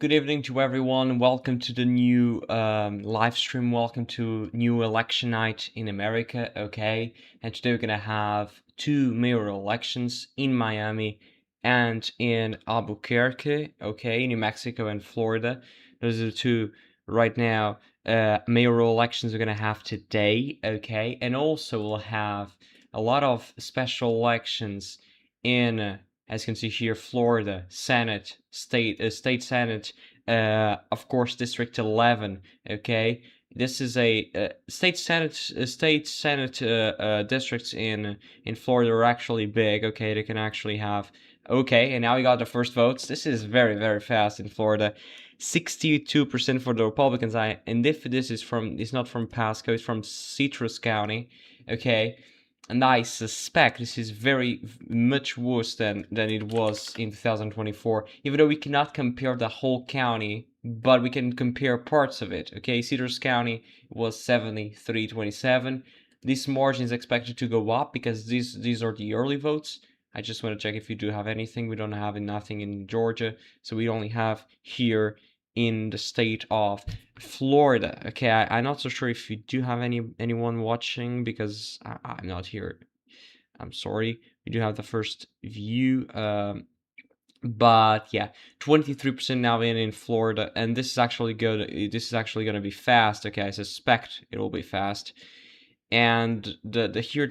Good evening to everyone. Welcome to the new live stream. Welcome to new election night in America. Okay, and today we're gonna have two mayoral elections in Miami and in Albuquerque. Okay, New Mexico and Florida. Those are the two right now mayoral elections we're gonna have today. Okay, and also we'll have a lot of special elections in as you can see here, Florida, Senate, State Senate, of course, District 11, okay? This is a State Senate districts in Florida are actually big, okay? They can actually have, okay, and now we got the first votes. This is very, very fast in Florida. 62% for the Republicans. And if this is it's not from Pasco, it's from Citrus County, okay? And I suspect this is very much worse than it was in 2024, even though we cannot compare the whole county, but we can compare parts of it. Okay, Cedars County was 73-27. This margin is expected to go up because these are the early votes. I just want to check if you do have anything. We don't have nothing in Georgia, so we only have here in the state of Florida. Okay, I'm not so sure if you do have anyone watching because I'm not here. I'm sorry. We do have the first view. But yeah, 23% now in Florida, and this is actually good. This is actually going to be fast. Okay, I suspect it will be fast. And the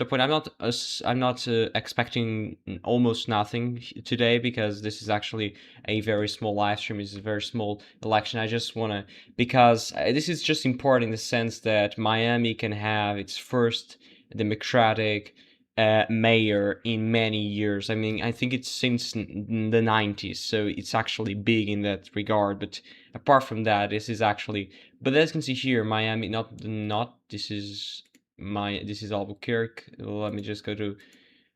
point, I'm not expecting almost nothing today because this is actually a very small live stream. This is a very small election. I just want to, because this is just important in the sense that Miami can have its first Democratic mayor in many years. I mean, I think it's since the 90s, so it's actually big in that regard. But apart from that, this is actually, but as you can see here, Miami, this is Albuquerque. Let me just go to,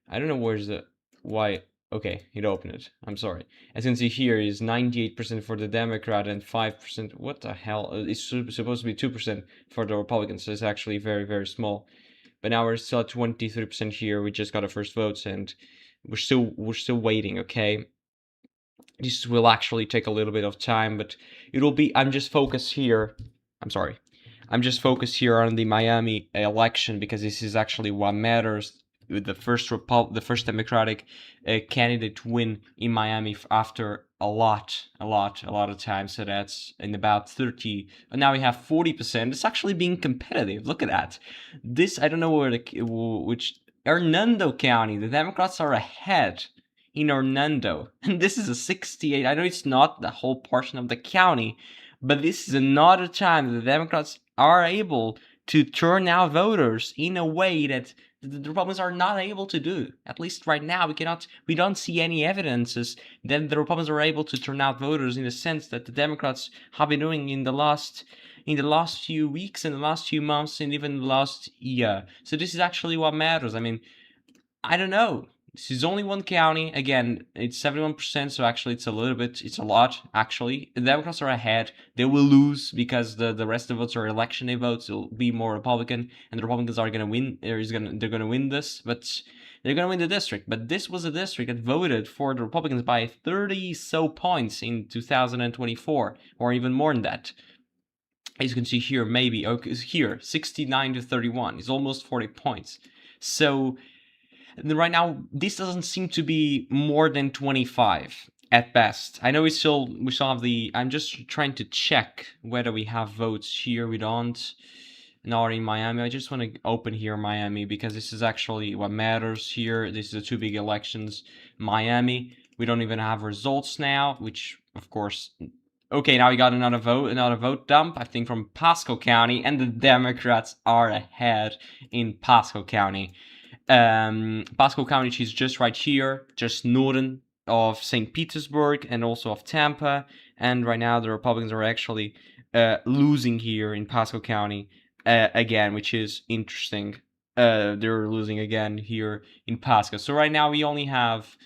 I don't know where's the, why, okay, it opened it. I'm sorry. As you can see here is 98% for the Democrat and 5%, what the hell? It's supposed to be 2% for the Republicans, so it's actually very, very small. But now we're still at 23% here. We just got our first votes and we're still waiting, okay? This will actually take a little bit of time, but it'll be, I'm just focused here. I'm sorry. I'm just focused here on the Miami election because this is actually what matters. With the first Democratic candidate to win in Miami after a lot of time. So that's in about 30. And now we have 40%. It's actually being competitive. Look at that. This, I don't know which Hernando County. The Democrats are ahead in Hernando, and this is a 68. I know it's not the whole portion of the county, but this is another time that the Democrats are able to turn out voters in a way that the Republicans are not able to do. At least right now, we don't see any evidences that the Republicans are able to turn out voters in the sense that the Democrats have been doing in the last few weeks, in the last few months, and even the last year. So this is actually what matters. I mean, I don't know. This is only one county. Again, it's 71%, so actually it's a lot, actually. The Democrats are ahead. They will lose because the rest of the votes are election day votes. It'll be more Republican, and the Republicans are going to win. They're going to win this, but they're going to win the district. But this was a district that voted for the Republicans by 30 so points in 2024, or even more than that. As you can see here, maybe, okay, here, 69-31. It's almost 40 points. So right now, this doesn't seem to be more than 25 at best. I know we still have the. I'm just trying to check whether we have votes here. We don't. Not in Miami. I just want to open here Miami because this is actually what matters here. This is the two big elections. Miami. We don't even have results now, which of course. Okay, now we got another vote dump, I think from Pasco County, and the Democrats are ahead in Pasco County. Pasco County is just right here, just northern of St. Petersburg and also of Tampa. And right now the Republicans are actually losing here in Pasco County again, which is interesting. They're losing again here in Pasco. So right now we only have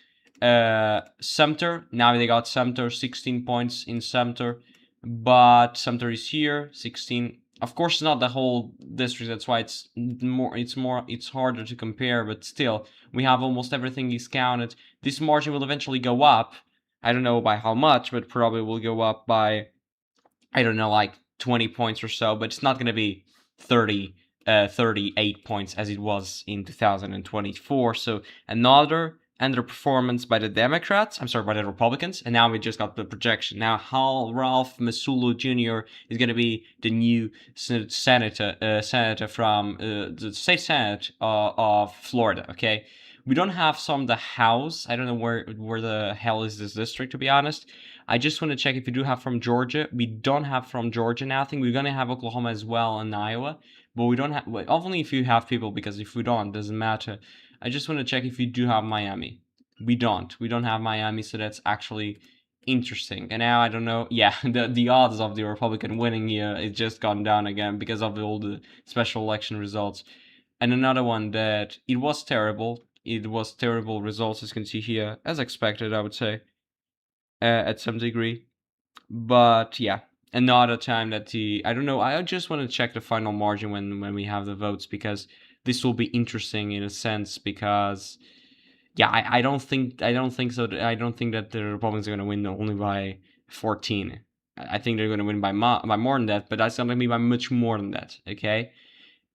Sumter. Now they got Sumter, 16 points in Sumter. But Sumter is here, 16. Of course, not the whole district. That's why it's harder to compare. But still, we have almost everything is counted. This margin will eventually go up. I don't know by how much, but probably will go up by, I don't know, like 20 points or so, but it's not going to be 38 points as it was in 2024. So another underperformance by the Democrats, I'm sorry, by the Republicans, and now we just got the projection. Now, how Ralph Masulu Jr. is going to be the new senator from the state senate of Florida, okay? We don't have some of the House. I don't know where the hell is this district, to be honest. I just want to check if we do have from Georgia. We don't have from Georgia now. I think we're going to have Oklahoma as well and Iowa. But we don't have, well, only if you have people, because if we don't, it doesn't matter. I just want to check if you do have Miami. We don't. We don't have Miami, so that's actually interesting. And now I don't know. Yeah, the odds of the Republican winning here, it's just gone down again because of all the special election results. And another one that it was terrible. It was terrible results, as you can see here, as expected, I would say, at some degree. But yeah, another time that I don't know. I just want to check the final margin when we have the votes, because this will be interesting in a sense, because yeah, I don't think so. I don't think that the Republicans are going to win only by 14. I think they're going to win by more than that, but that's going to be by much more than that. Okay.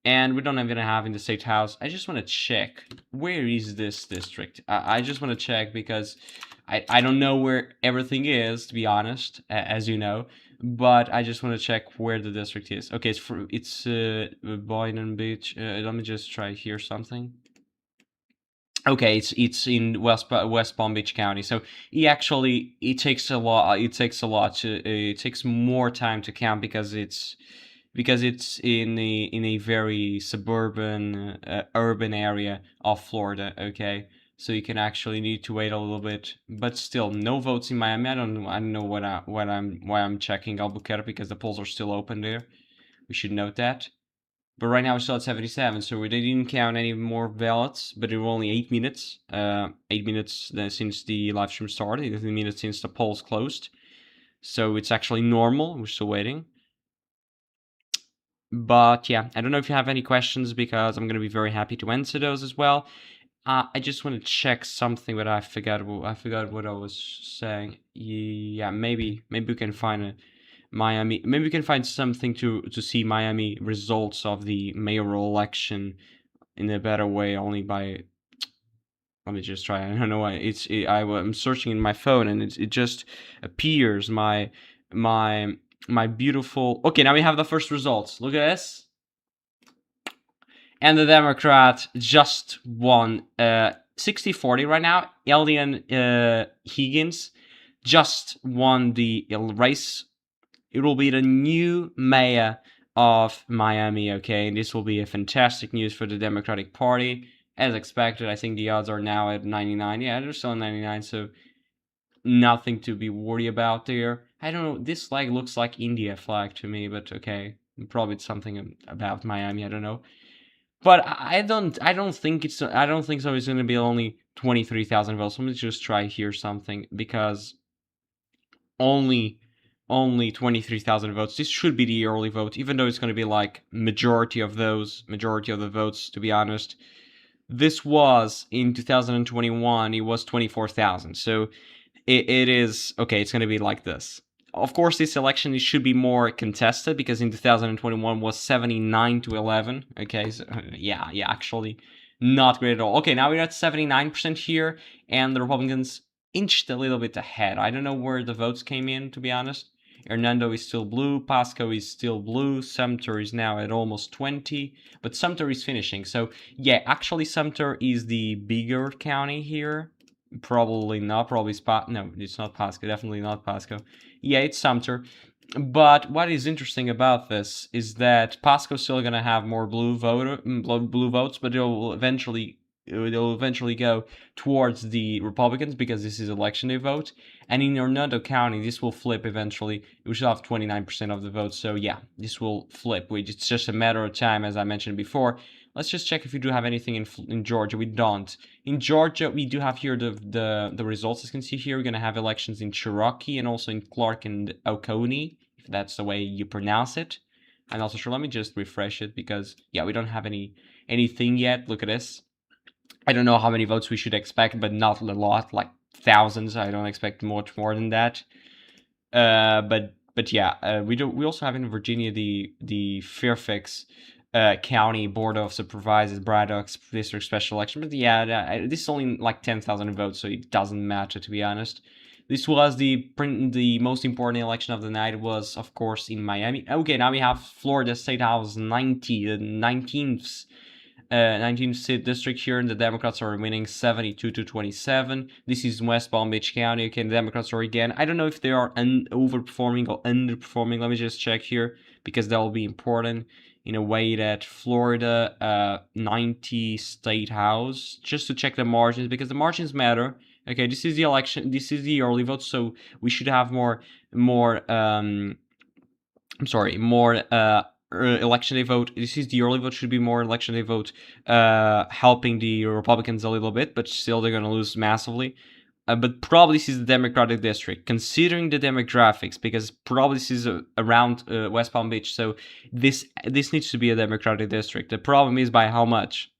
And we don't even have in the state house. I just want to check, where is this district? I just want to check because I don't know where everything is, to be honest, as you know. But I just want to check where the district is. Okay, it's Boynton Beach. Let me just try here something. Okay, it's in West Palm Beach County. So it takes a lot. It takes more time to count because it's in a very suburban, urban area of Florida. Okay, so you can actually need to wait a little bit, but still, no votes in Miami. I don't know why I'm checking Albuquerque, because the polls are still open there. We should note that. But right now we're still at 77, so they didn't count any more ballots, but it was only 8 minutes. 8 minutes since the live stream started, 8 minutes since the polls closed. So it's actually normal. We're still waiting. But yeah, I don't know if you have any questions, because I'm going to be very happy to answer those as well. I just want to check something, but I forgot what I was saying. Yeah, maybe we can find a Miami. Maybe we can find something to see Miami results of the mayoral election in a better way, only by. Let me just try. I don't know why I'm searching in my phone, and it just appears my beautiful. Okay, now we have the first results. Look at this. And the Democrat just won 60-40 right now. Elian Higgins just won the race. It will be the new mayor of Miami, okay? And this will be a fantastic news for the Democratic Party. As expected, I think the odds are now at 99. Yeah, they're still 99, so nothing to be worried about there. I don't know, this flag looks like India flag to me, but okay. Probably it's something about Miami, I don't know. But I don't think so. It's going to be only 23,000 votes. Let me just try here something, because only 23,000 votes. This should be the early vote, even though it's going to be like majority of the votes, to be honest. This was in 2021, it was 24,000. So it is okay. It's going to be like this. Of course, this election, it should be more contested, because in 2021 was 79-11. Okay, so yeah, actually not great at all. Okay, now we're at 79% here, and the Republicans inched a little bit ahead. I don't know where the votes came in, to be honest. Hernando is still blue, Pasco is still blue, Sumter is now at almost 20, but Sumter is finishing. So yeah, actually Sumter is the bigger county here. Probably not. Probably No, it's not Pasco. Definitely not Pasco. Yeah, it's Sumter. But what is interesting about this is that Pasco's still gonna have more blue votes, but it'll eventually go towards the Republicans, because this is election day vote. And in Hernando County, this will flip eventually. We should have 29% of the votes. So yeah, this will flip. It's just a matter of time, as I mentioned before. Let's just check if we do have anything in Georgia. We don't. In Georgia, we do have here the results. As you can see here, we're going to have elections in Cherokee and also in Clark and Oconee, if that's the way you pronounce it. I'm not so sure. Let me just refresh it, because yeah, we don't have anything yet. Look at this. I don't know how many votes we should expect, but not a lot, like thousands. I don't expect much more than that. But yeah, we also have in Virginia the Fairfax County Board of Supervisors Braddock's District Special Election. But yeah, this is only like 10,000 votes, so it doesn't matter, to be honest. This was the most important election of the night. Was, of course, in Miami. Okay, now we have Florida State House 19th 19th district here, and the Democrats are winning 72 to 27. This is West Palm Beach County. Okay, the Democrats are again. I don't know if they are overperforming or underperforming. Let me just check here, because that will be important in a way that Florida 90 State House, just to check the margins, because the margins matter. Okay, this is the election. This is the early vote, so we should have more election day vote. This is the early vote, should be more election day vote, helping the Republicans a little bit, but still they're going to lose massively. But probably this is the Democratic district, considering the demographics, because probably this is around West Palm Beach, so this needs to be a Democratic district. The problem is by how much?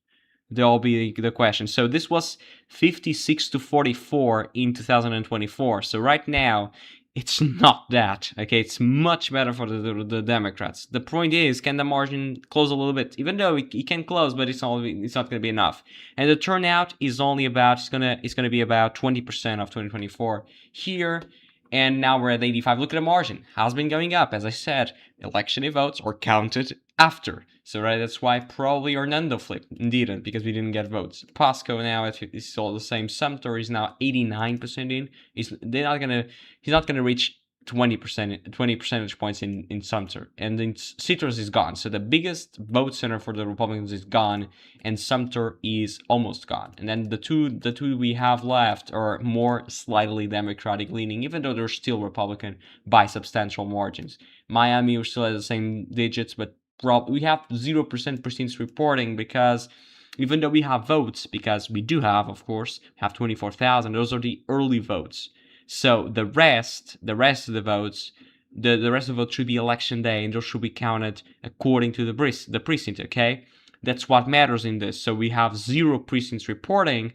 That'll be the question. So this was 56 to 44 in 2024. So right now, it's not that, okay? It's much better for the Democrats. The point is, can the margin close a little bit? Even though it can close, but it's not going to be enough. And the turnout is only about, it's gonna be about 20% of 2024 here. And now we're at 85. Look at the margin. Has been going up. As I said, election votes are counted after. So right, that's why probably Hernando flipped, didn't, because we didn't get votes. Pasco now is still the same. Sumter is now 89% in. He's not gonna reach 20 percentage points in Sumter, and then Citrus is gone. So the biggest vote center for the Republicans is gone, and Sumter is almost gone. And then the two we have left are more slightly Democratic leaning, even though they're still Republican by substantial margins. Miami, we're still at the same digits, but we have 0% precincts reporting, because even though we have votes, because we do have, of course, have 24,000, those are the early votes. So the rest of the votes, the rest of the votes should be election day, and those should be counted according to the precinct, okay? That's what matters in this. So we have 0 precincts reporting,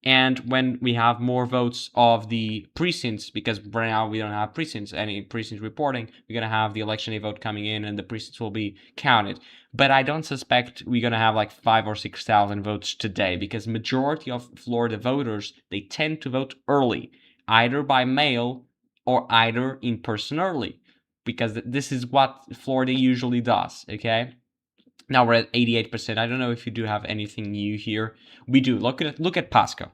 and when we have more votes of the precincts, because right now we don't have any precincts reporting, we're going to have the election day vote coming in, and the precincts will be counted. But I don't suspect we're going to have like 5,000 or 6,000 votes today, because majority of Florida voters, they tend to vote early, either by mail or either in person early, because this is what Florida usually does, okay? Now we're at 88%. I don't know if you do have anything new here. We do. Look at Pasco.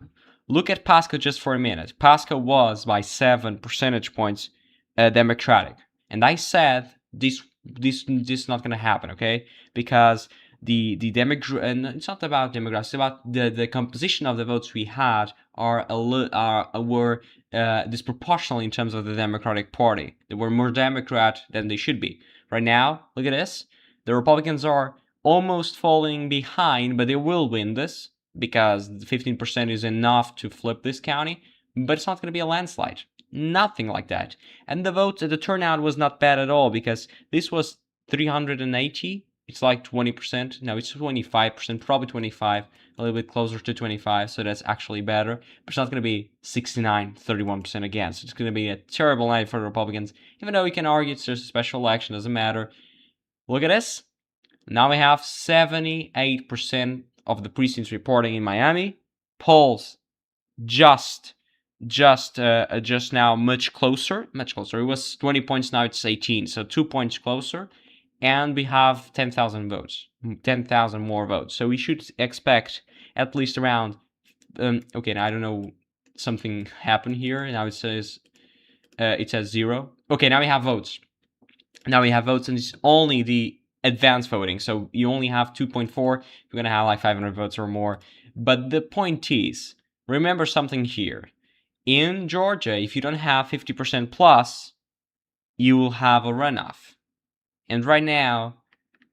Look at Pasco just for a minute. Pasco was by 7 percentage points Democratic, and I said this is not going to happen, okay? Because and it's not about demographics. It's about the composition of the votes we had were disproportional in terms of the Democratic Party. They were more Democrat than they should be. Right now, look at this. The Republicans are almost falling behind, but they will win this, because 15% is enough to flip this county, but it's not going to be a landslide. Nothing like that. And the turnout was not bad at all, because this was 380. It's like 20%. No, it's 25%, probably 25, a little bit closer to 25, so that's actually better. But it's not going to be 69, 31% again. So it's going to be a terrible night for the Republicans, even though we can argue it's just a special election, doesn't matter. Look at this. Now we have 78% of the precincts reporting in Miami. Polls just now much closer. It was 20 points, now it's 18, so 2 points closer. And we have 10,000 votes, 10,000 more votes. So we should expect at least around, okay, now I don't know, something happened here. Now it says 0. Okay, now we have votes. And it's only the advanced voting. So you only have 2.4. You're going to have like 500 votes or more. But the point is, remember something here. In Georgia, if you don't have 50% plus, you will have a runoff. And right now,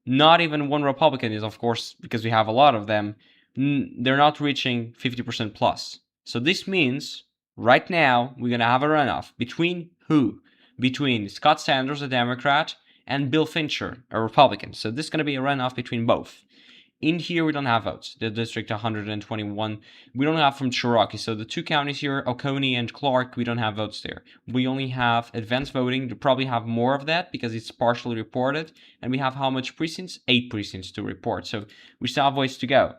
not even one Republican is, of course, because we have a lot of them, they're not reaching 50% plus. So this means right now we're going to have a runoff between who? Between Scott Sanders, a Democrat, and Bill Fincher, a Republican. So this is going to be a runoff between both. In here, we don't have votes. The district 121, we don't have from Cherokee. So the two counties here, Oconee and Clark, we don't have votes there. We only have advanced voting. We probably have more of that because it's partially reported. And we have how much precincts? 8 precincts to report. So we still have ways to go.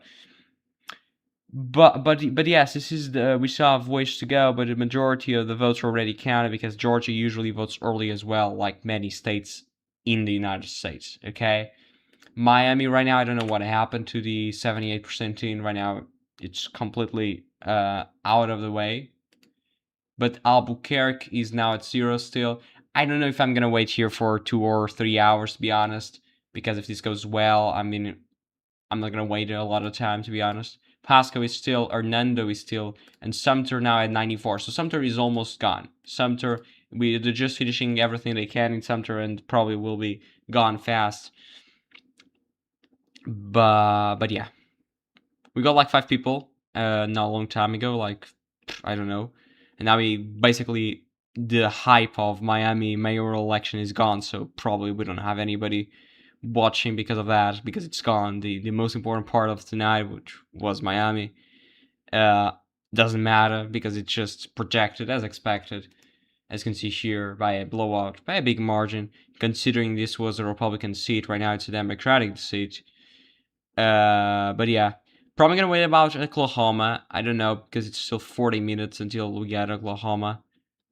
But yes, this is we still have ways to go. But the majority of the votes are already counted because Georgia usually votes early as well, like many states in the United States. Okay. Miami right now, I don't know what happened to the 78% team. Right now, it's completely out of the way. But Albuquerque is now at 0 still. I don't know if I'm going to wait here for 2 or 3 hours, to be honest. Because if this goes well, I mean, I'm not going to wait a lot of time, to be honest. Pasco is still, Hernando is still, and Sumter now at 94. So Sumter is almost gone. Sumter, they're just finishing everything they can in Sumter and probably will be gone fast. But yeah, we got like 5 people not a long time ago, like I don't know, and now we basically the hype of Miami mayoral election is gone, so probably we don't have anybody watching because of that, because it's gone. The most important part of tonight, which was Miami, doesn't matter because it's just projected as expected, as you can see here, by a blowout, by a big margin. Considering this was a Republican seat, right now it's a Democratic seat. But yeah, probably gonna wait about Oklahoma. I don't know because it's still 40 minutes until we get Oklahoma.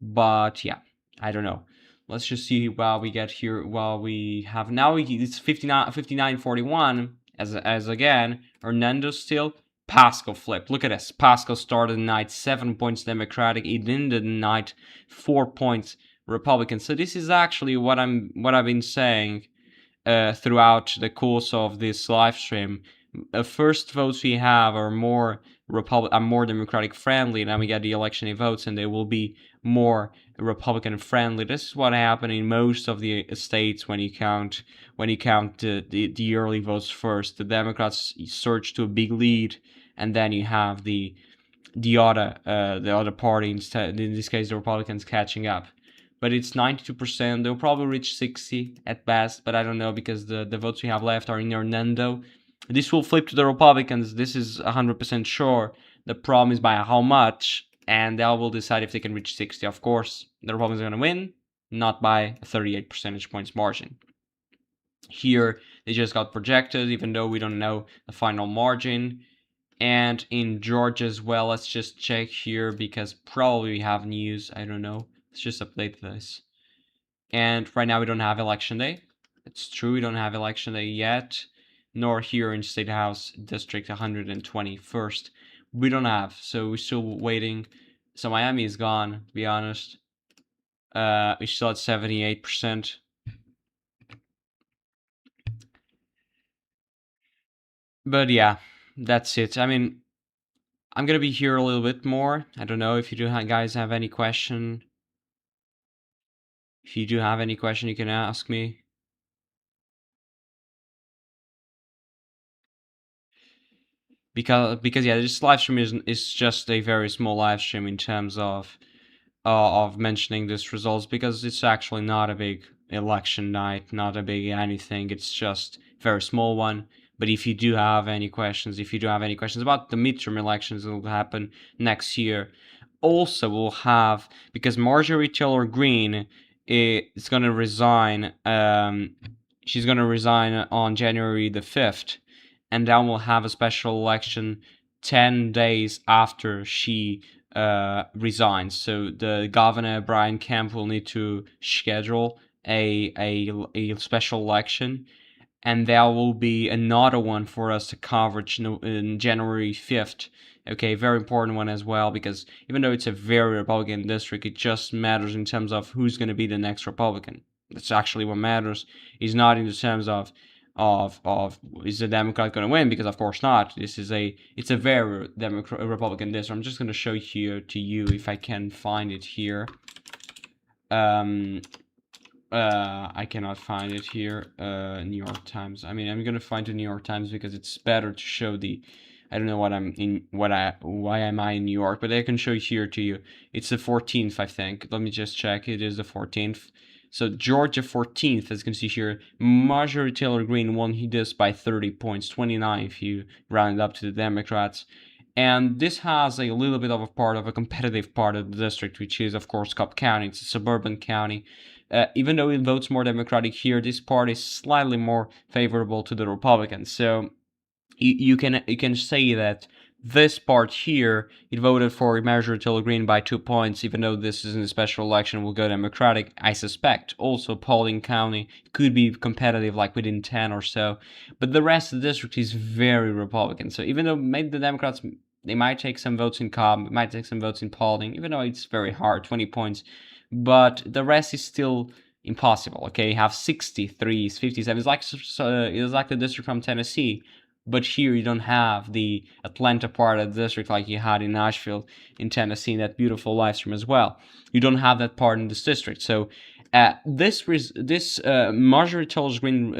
But yeah, I don't know. Let's just see while we get here. While we have now, it's 59-41 as again. Hernando still. Pasco flipped. Look at this. Pasco started the night 7 points Democratic. It ended the night 4 points Republican. So this is actually what I've been saying throughout the course of this live stream. The first votes we have are more more Democratic friendly. Then we get the election votes, and they will be more Republican friendly. This is what happened in most of the states when you count the early votes first. The Democrats surge to a big lead, and then you have the other party, instead in this case the Republicans, catching up. But it's 92%. They'll probably reach 60 at best, but I don't know because the votes we have left are in Hernando. This will flip to the Republicans. This is 100% sure. The problem is by how much, and they will decide if they can reach 60. Of course, the Republicans are going to win, not by a 38 percentage points margin. Here, they just got projected, even though we don't know the final margin. And in Georgia as well, let's just check here because probably we have news. I don't know. Let's just update this. And right now we don't have election day. It's true, we don't have election day yet, nor here in State House District 121st. We don't have, so we're still waiting. So Miami is gone, to be honest. We're still at 78%. But yeah, that's it. I mean, I'm gonna be here a little bit more. I don't know if you guys have any question. If you do have any question, you can ask me. Because yeah, this live stream is just a very small live stream in terms of mentioning this results, because it's actually not a big election night, not a big anything. It's just a very small one. But if you do have any questions, about the midterm elections that will happen next year, also we'll have, because Marjorie Taylor Greene is going to resign. She's going to resign on January the 5th, and then we'll have a special election 10 days after she resigns. So the governor, Brian Kemp, will need to schedule a special election, and there will be another one for us to cover in January 5th. Okay, very important one as well, because even though it's a very Republican district, it just matters in terms of who's going to be the next Republican. That's actually what matters. Is not in the terms of is the Democrat going to win, because of course not. It's a very Republican district. I'm just going to show here to you if I can find it here. I cannot find it here. New York Times. I mean, I'm gonna find the New York Times because it's better to show the. I don't know why am I in New York, but I can show here to you. It's the 14th, I think. Let me just check. It is the 14th. So Georgia 14th, as you can see here, Marjorie Taylor Greene won this by 30 points, 29 if you round it up to the Democrats. And this has a little bit of a competitive part of the district, which is, of course, Cobb County. It's a suburban county. Even though it votes more Democratic here, this part is slightly more favorable to the Republicans. So you can say that this part here, it voted for Marjorie Taylor Greene by 2 points, even though this is in a special election, will go Democratic, I suspect. Also, Paulding County could be competitive, like within 10 or so, but the rest of the district is very Republican. So even though maybe the Democrats, they might take some votes in Cobb, might take some votes in Paulding, even though it's very hard, 20 points, but the rest is still impossible. Okay, you have 63s, 57s, it's like the district from Tennessee. But here you don't have the Atlanta part of the district like you had in Nashville, in Tennessee, in that beautiful live stream as well. You don't have that part in this district. So this Marjorie Taylor Greene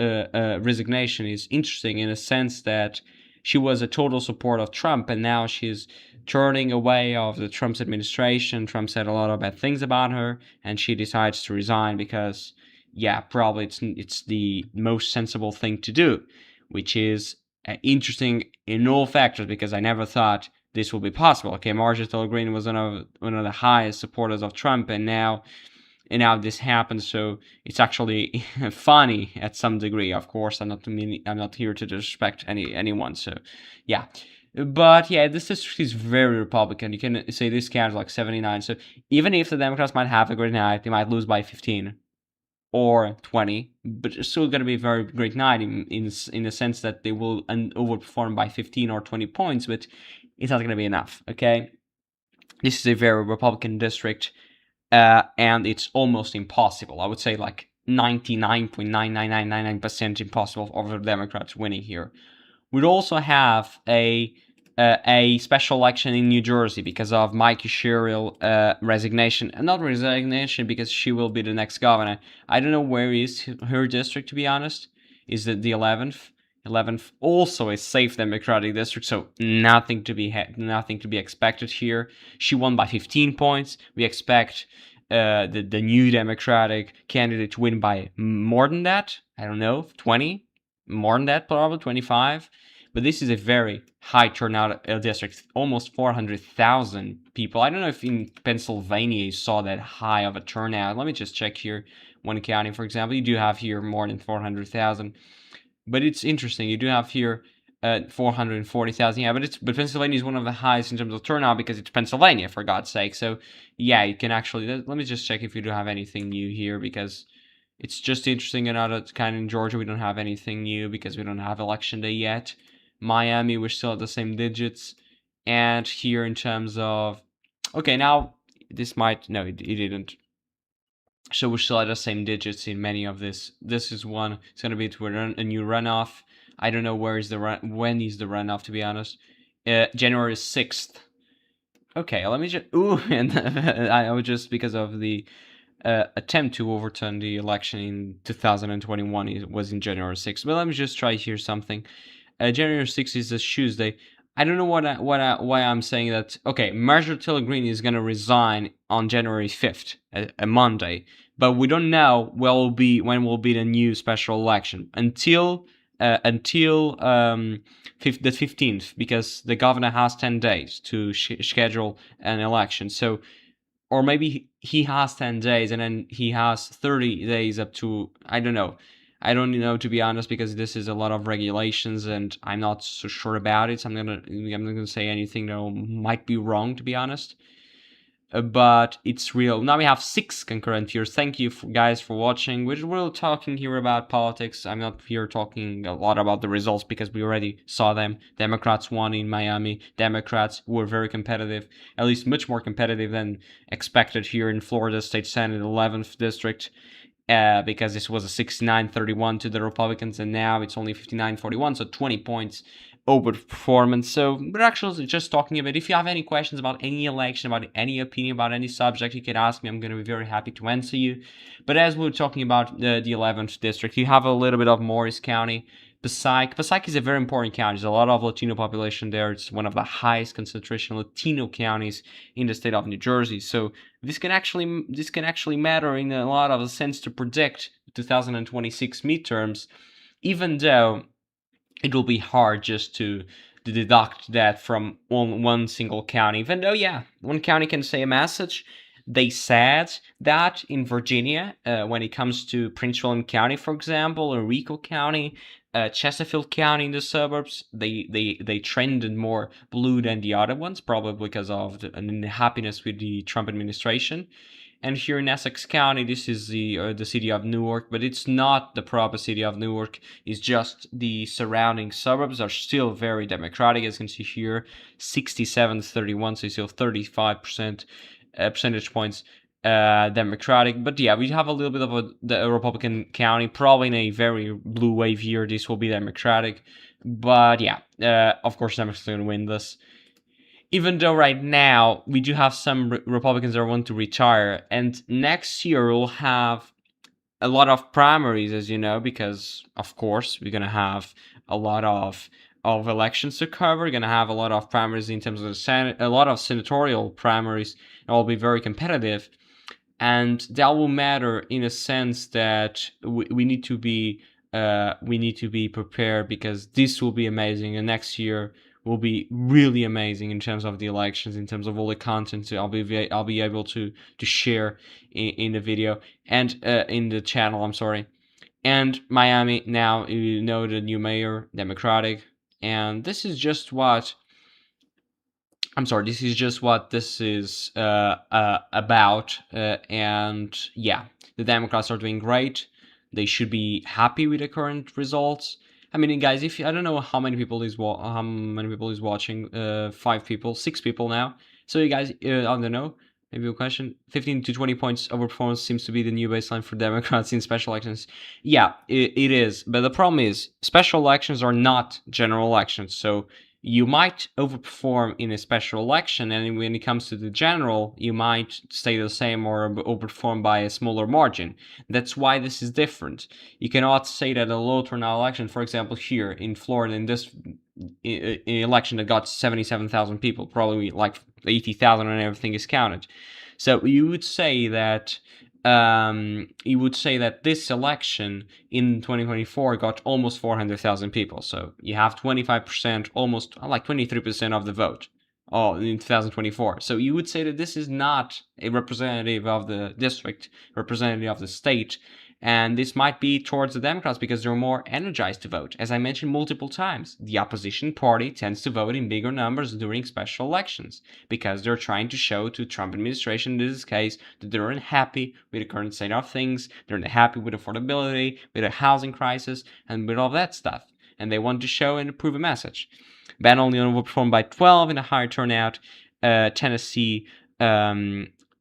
resignation is interesting in a sense that she was a total support of Trump, and now she's turning away of the Trump's administration. Trump said a lot of bad things about her, and she decides to resign because, yeah, probably it's the most sensible thing to do, which is interesting in all factors, because I never thought this would be possible. Okay, Marjorie Taylor Greene was one of the highest supporters of Trump, and now this happens. So it's actually funny at some degree. Of course, I'm not here to disrespect anyone. So yeah. But yeah, this district is very Republican. You can say this counts like 79. So even if the Democrats might have a great night, they might lose by 15 or 20, but it's still going to be a very great night in the sense that they will overperform by 15 or 20 points, but it's not going to be enough, okay? This is a very Republican district, and it's almost impossible. I would say like 99.99999% impossible for the Democrats winning here. We'd also have a special election in New Jersey because of Mikey Sherrill resignation. And not resignation, because she will be the next governor. I don't know where is her district, to be honest. Is it the 11th? 11th also a safe Democratic district, so nothing to be expected here. She won by 15 points. We expect the new Democratic candidate to win by more than that. I don't know, 20? More than that, probably 25. But this is a very high turnout district, almost 400,000 people. I don't know if in Pennsylvania you saw that high of a turnout. Let me just check here. One county, for example, you do have here more than 400,000. But it's interesting. You do have here 440,000. Yeah, but Pennsylvania is one of the highest in terms of turnout because it's Pennsylvania, for God's sake. So yeah, you can actually. Let me just check if you do have anything new here, because it's just interesting. Another kind in Georgia, we don't have anything new because we don't have election day yet. Miami, we're still at the same digits. And here in terms of, okay, now this might, no, it didn't. So we're still at the same digits in many of this. This is one. It's gonna be to a new runoff. I don't know when is the runoff, to be honest. January 6th. Okay, let me just. Ooh, and I was just because of the attempt to overturn the election in 2021. It was in January 6th. But let me just try here something. January 6th is a Tuesday. I don't know why I'm saying that. Okay, Marjorie Taylor Greene is gonna resign on January 5th, a Monday, but we don't know when will be the new special election until the 15th, because the governor has 10 days to schedule an election. So, or maybe he has 10 days and then he has 30 days up to, I don't know. I don't know, to be honest, because this is a lot of regulations and I'm not so sure about it. So I'm not gonna say anything that might be wrong, to be honest. But it's real. Now we have 6 concurrent years. Thank you guys for watching. We're talking here about politics. I'm not here talking a lot about the results because we already saw them. Democrats won in Miami. Democrats were very competitive, at least much more competitive than expected here in Florida State Senate 11th District. Because this was a 69-31 to the Republicans, and now it's only 59-41, so 20 points over performance. So we're actually just talking about, if you have any questions about any election, about any opinion, about any subject, you can ask me. I'm going to be very happy to answer you. But as we're talking about the 11th district, you have a little bit of Morris County. Passaic is a very important county. There's a lot of Latino population there. It's one of the highest concentration Latino counties in the state of New Jersey. So this can actually matter in a lot of sense to predict 2026 midterms, even though it will be hard just to deduct that from one single county. Even though, yeah, one county can say a message. They said that in Virginia, when it comes to Prince William County, for example, or Rico County, Chesterfield County in the suburbs, they trended more blue than the other ones, probably because of the unhappiness with the Trump administration. And here in Essex County, this is the city of Newark, but it's not the proper city of Newark. It's just the surrounding suburbs are still very democratic, as you can see here, 67-31, so still 35% percentage points Democratic. But yeah, we have a little bit of a Republican county, probably in a very blue wave year. This will be Democratic, but yeah, of course, Democrats are going to win this. Even though right now we do have some Republicans that want to retire, and next year we'll have a lot of primaries, as you know, because of course we're gonna have a lot of elections to cover. We're gonna have a lot of primaries in terms of the Senate, a lot of senatorial primaries, and will be very competitive. And that will matter in a sense that we need to be prepared, because this will be amazing, and next year will be really amazing in terms of the elections, in terms of all the content I'll be able to share in the video and in the channel. I'm sorry. And Miami now, you know, the new mayor, Democratic, and this is just what this is just what this is about. And yeah, the Democrats are doing great. They should be happy with the current results. I mean, guys, if I don't know how many people is watching, 5 people, 6 people now. So you guys, I don't know. Maybe a question. 15 to 20 points overperformance seems to be the new baseline for Democrats in special elections. Yeah, it is. But the problem is, special elections are not general elections. So you might overperform in a special election, and when it comes to the general, you might stay the same or overperform by a smaller margin. That's why this is different. You cannot say that a low turnout election, for example, here in Florida, in this election that got 77,000 people, probably like 80,000 when everything is counted. So you would say that this election in 2024 got almost 400,000 people. So you have 25%, almost like 23% of the vote in 2024. So you would say that this is not a representative of the district, representative of the state. And this might be towards the Democrats because they're more energized to vote. As I mentioned multiple times, the opposition party tends to vote in bigger numbers during special elections because they're trying to show to Trump administration in this case that they're unhappy with the current state of things, they're unhappy with affordability, with the housing crisis, and with all that stuff. And they want to show and prove a message. Ban only overperformed by 12 in a higher turnout. Tennessee,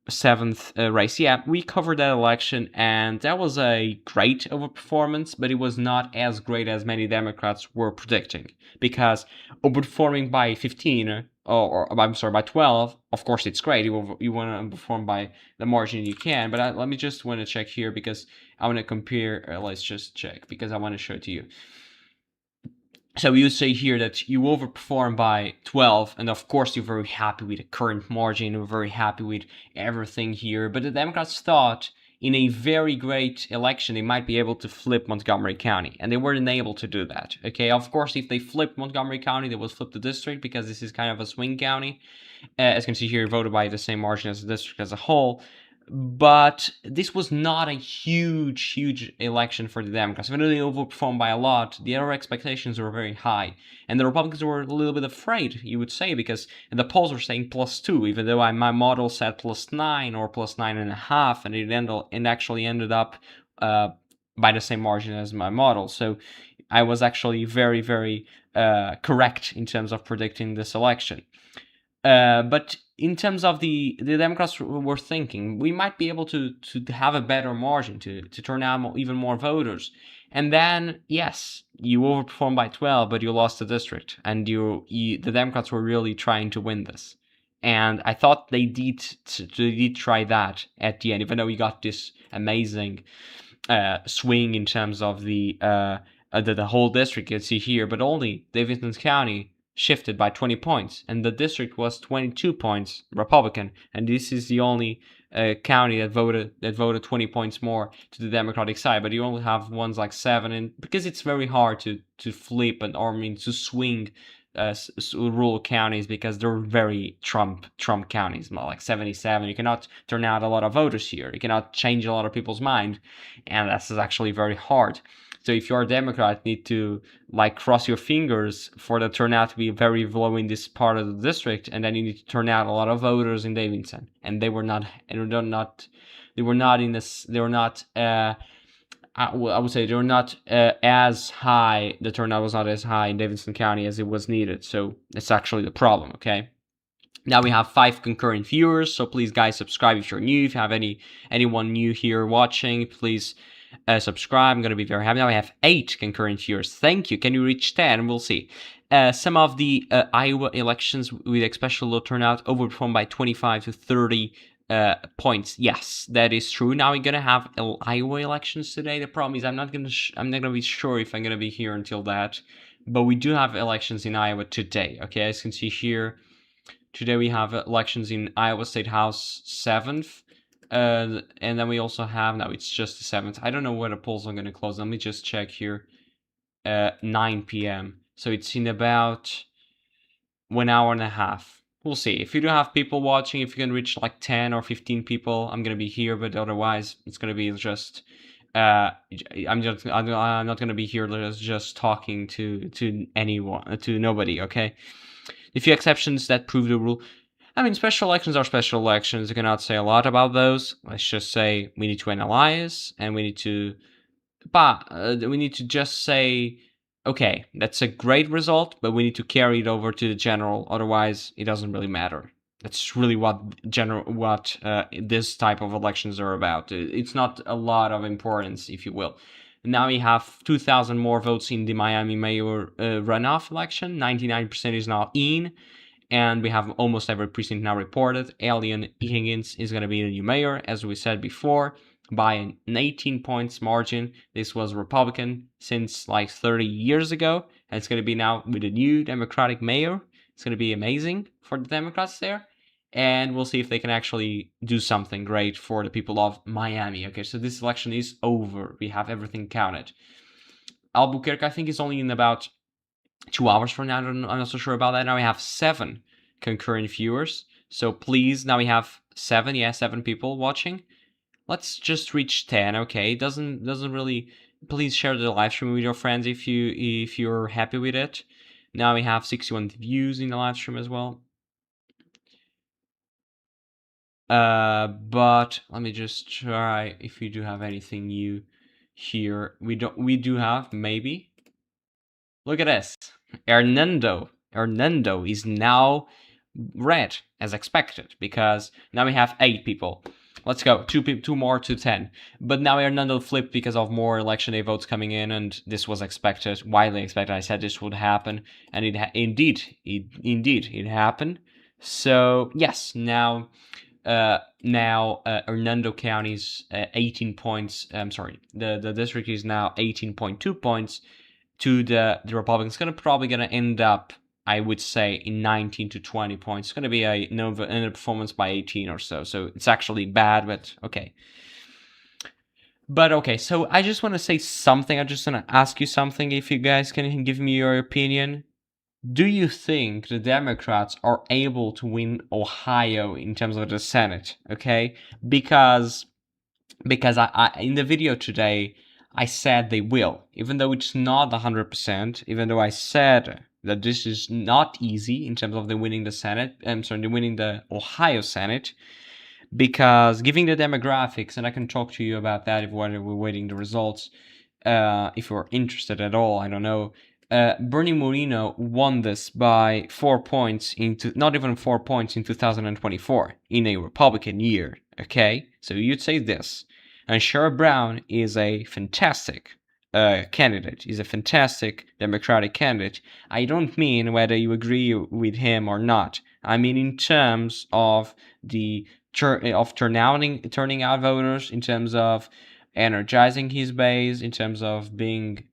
7th race. Yeah, we covered that election, and that was a great overperformance, but it was not as great as many Democrats were predicting, because overperforming by 15 or I'm sorry, by 12, of course it's great. You want to perform by the margin you can, but let me just want to check here because I want to compare. Let's just check because I want to show it to you. So you say here that you overperform by 12, and of course you're very happy with the current margin, you're very happy with everything here, but the Democrats thought in a very great election they might be able to flip Montgomery County, and they weren't able to do that. Okay, of course if they flipped Montgomery County, they would flip the district because this is kind of a swing county. As you can see here, voted by the same margin as the district as a whole. But this was not a huge election for the Democrats. Even though they overperformed by a lot, the other expectations were very high. And the Republicans were a little bit afraid, you would say, because the polls were saying +2, even though my model said +9 or +9.5, and it actually ended up by the same margin as my model. So I was actually very correct in terms of predicting this election. But in terms of the Democrats were thinking, we might be able to have a better margin, to turn out even more voters. And then, yes, you overperformed by 12, but you lost the district. And the Democrats were really trying to win this. And I thought they did try that at the end, even though we got this amazing swing in terms of the the whole district you see here, but only Davidson County shifted by 20 points, and the district was 22 points Republican, and this is the only county that voted 20 points more to the Democratic side. But you only have ones like 7, and because it's very hard to flip to swing rural counties, because they're very Trump counties, like 77. You cannot turn out a lot of voters here. You cannot change a lot of people's mind, and that's actually very hard. So if you're a Democrat, you need to cross your fingers for the turnout to be very low in this part of the district, and then you need to turn out a lot of voters in Davidson. And they were not in this. They were not. I would say they were not as high. The turnout was not as high in Davidson County as it was needed. So that's actually the problem. Okay. Now we have 5 concurrent viewers, so please guys subscribe if you're new. If you have anyone new here watching, please subscribe. I'm going to be very happy. Now we have 8 concurrent viewers. Thank you. Can you reach 10? We'll see. Some of the Iowa elections with especially low turnout overperformed by 25 to 30 points. Yes, that is true. Now we're gonna have Iowa elections today. The problem is I'm not gonna be sure if I'm gonna be here until that, but we do have elections in Iowa today. Okay, as you can see here, today we have elections in Iowa State House 7th. And then we also have, now it's just the 7th. I don't know where the polls are going to close. Let me just check here. 9 p.m. So it's in about 1 hour and a half. We'll see. If you do have people watching, if you can reach like 10 or 15 people, I'm going to be here. But otherwise, it's going to be just... I'm not going to be here just talking to anyone, to nobody, okay? A few exceptions that prove the rule. I mean, special elections are special elections. You cannot say a lot about those. Let's just say we need to analyze, and we need to just say, okay, that's a great result, but we need to carry it over to the general. Otherwise, it doesn't really matter. That's really what this type of elections are about. It's not a lot of importance, if you will. Now we have 2,000 more votes in the Miami mayor runoff election. 99% is now in. And we have almost every precinct now reported. Alien Higgins is going to be the new mayor, as we said before, by an 18 points margin. This was Republican since like 30 years ago. And it's going to be now with a new Democratic mayor. It's going to be amazing for the Democrats there. And we'll see if they can actually do something great for the people of Miami. Okay, so this election is over. We have everything counted. Albuquerque, I think, is only in about 2 hours from now. I'm not so sure about that. Now we have 7 concurrent viewers. So please, now we have 7 people watching. Let's just reach 10. Okay, doesn't really. Please share the live stream with your friends if you're happy with it. Now we have 61 views in the live stream as well. But let me just try if we do have anything new here. We do have, maybe. Look at this. Hernando is now red, as expected, because now we have 8 people. Let's go, 2 more to 10. But now Hernando flipped because of more election day votes coming in, and this was expected, widely expected. I said this would happen, and indeed it happened. So yes, now Hernando County's 18 points. I'm sorry, the district is now 18.2 points to the Republicans. It's probably gonna end up, I would say, in 19 to 20 points. It's gonna be a performance by 18 or so. So it's actually bad, but okay. But okay, so I just want to say something. I just want to ask you something. If you guys can give me your opinion. Do you think the Democrats are able to win Ohio in terms of the Senate? Okay, because I in the video today I said they will, even though it's not 100%. Even though I said that this is not easy in terms of the winning the Senate. I'm sorry, the winning the Ohio Senate, because giving the demographics, and I can talk to you about that if we're waiting the results. If you're interested at all, I don't know. Bernie Moreno won this by 4 points not even 4 points in 2024 in a Republican year. Okay, so you'd say this, and Sherrod Brown is a fantastic candidate. He's a fantastic Democratic candidate. I don't mean whether you agree with him or not. I mean in terms of turning out voters, in terms of energizing his base, in terms of being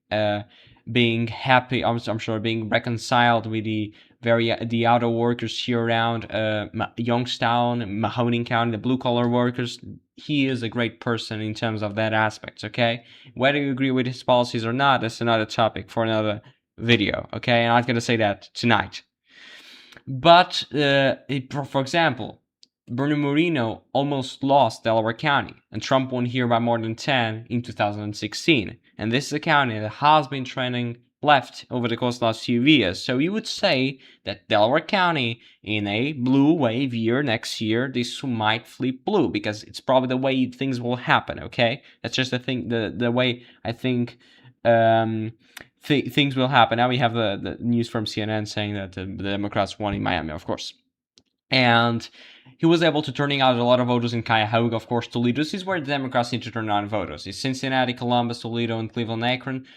being happy. I'm sure being reconciled with the auto workers here around Youngstown, Mahoning County, the blue collar workers. He is a great person in terms of that aspect. Okay, whether you agree with his policies or not, that's another topic for another video. Okay, I'm not gonna say that tonight. But for example, Bernie Moreno almost lost Delaware County, and Trump won here by more than 10 in 2016. And this is a county that has been trending left over the course of the last few years. So you would say that Delaware County, in a blue wave year next year, this might flip blue, because it's probably the way things will happen. Okay, that's just the way I think things will happen. Now we have the news from CNN saying that the Democrats won in Miami, of course. And he was able to turning out a lot of voters in Cuyahoga, of course, Toledo. This is where the Democrats need to turn out voters. It's Cincinnati, Columbus, Toledo, and Cleveland, Akron,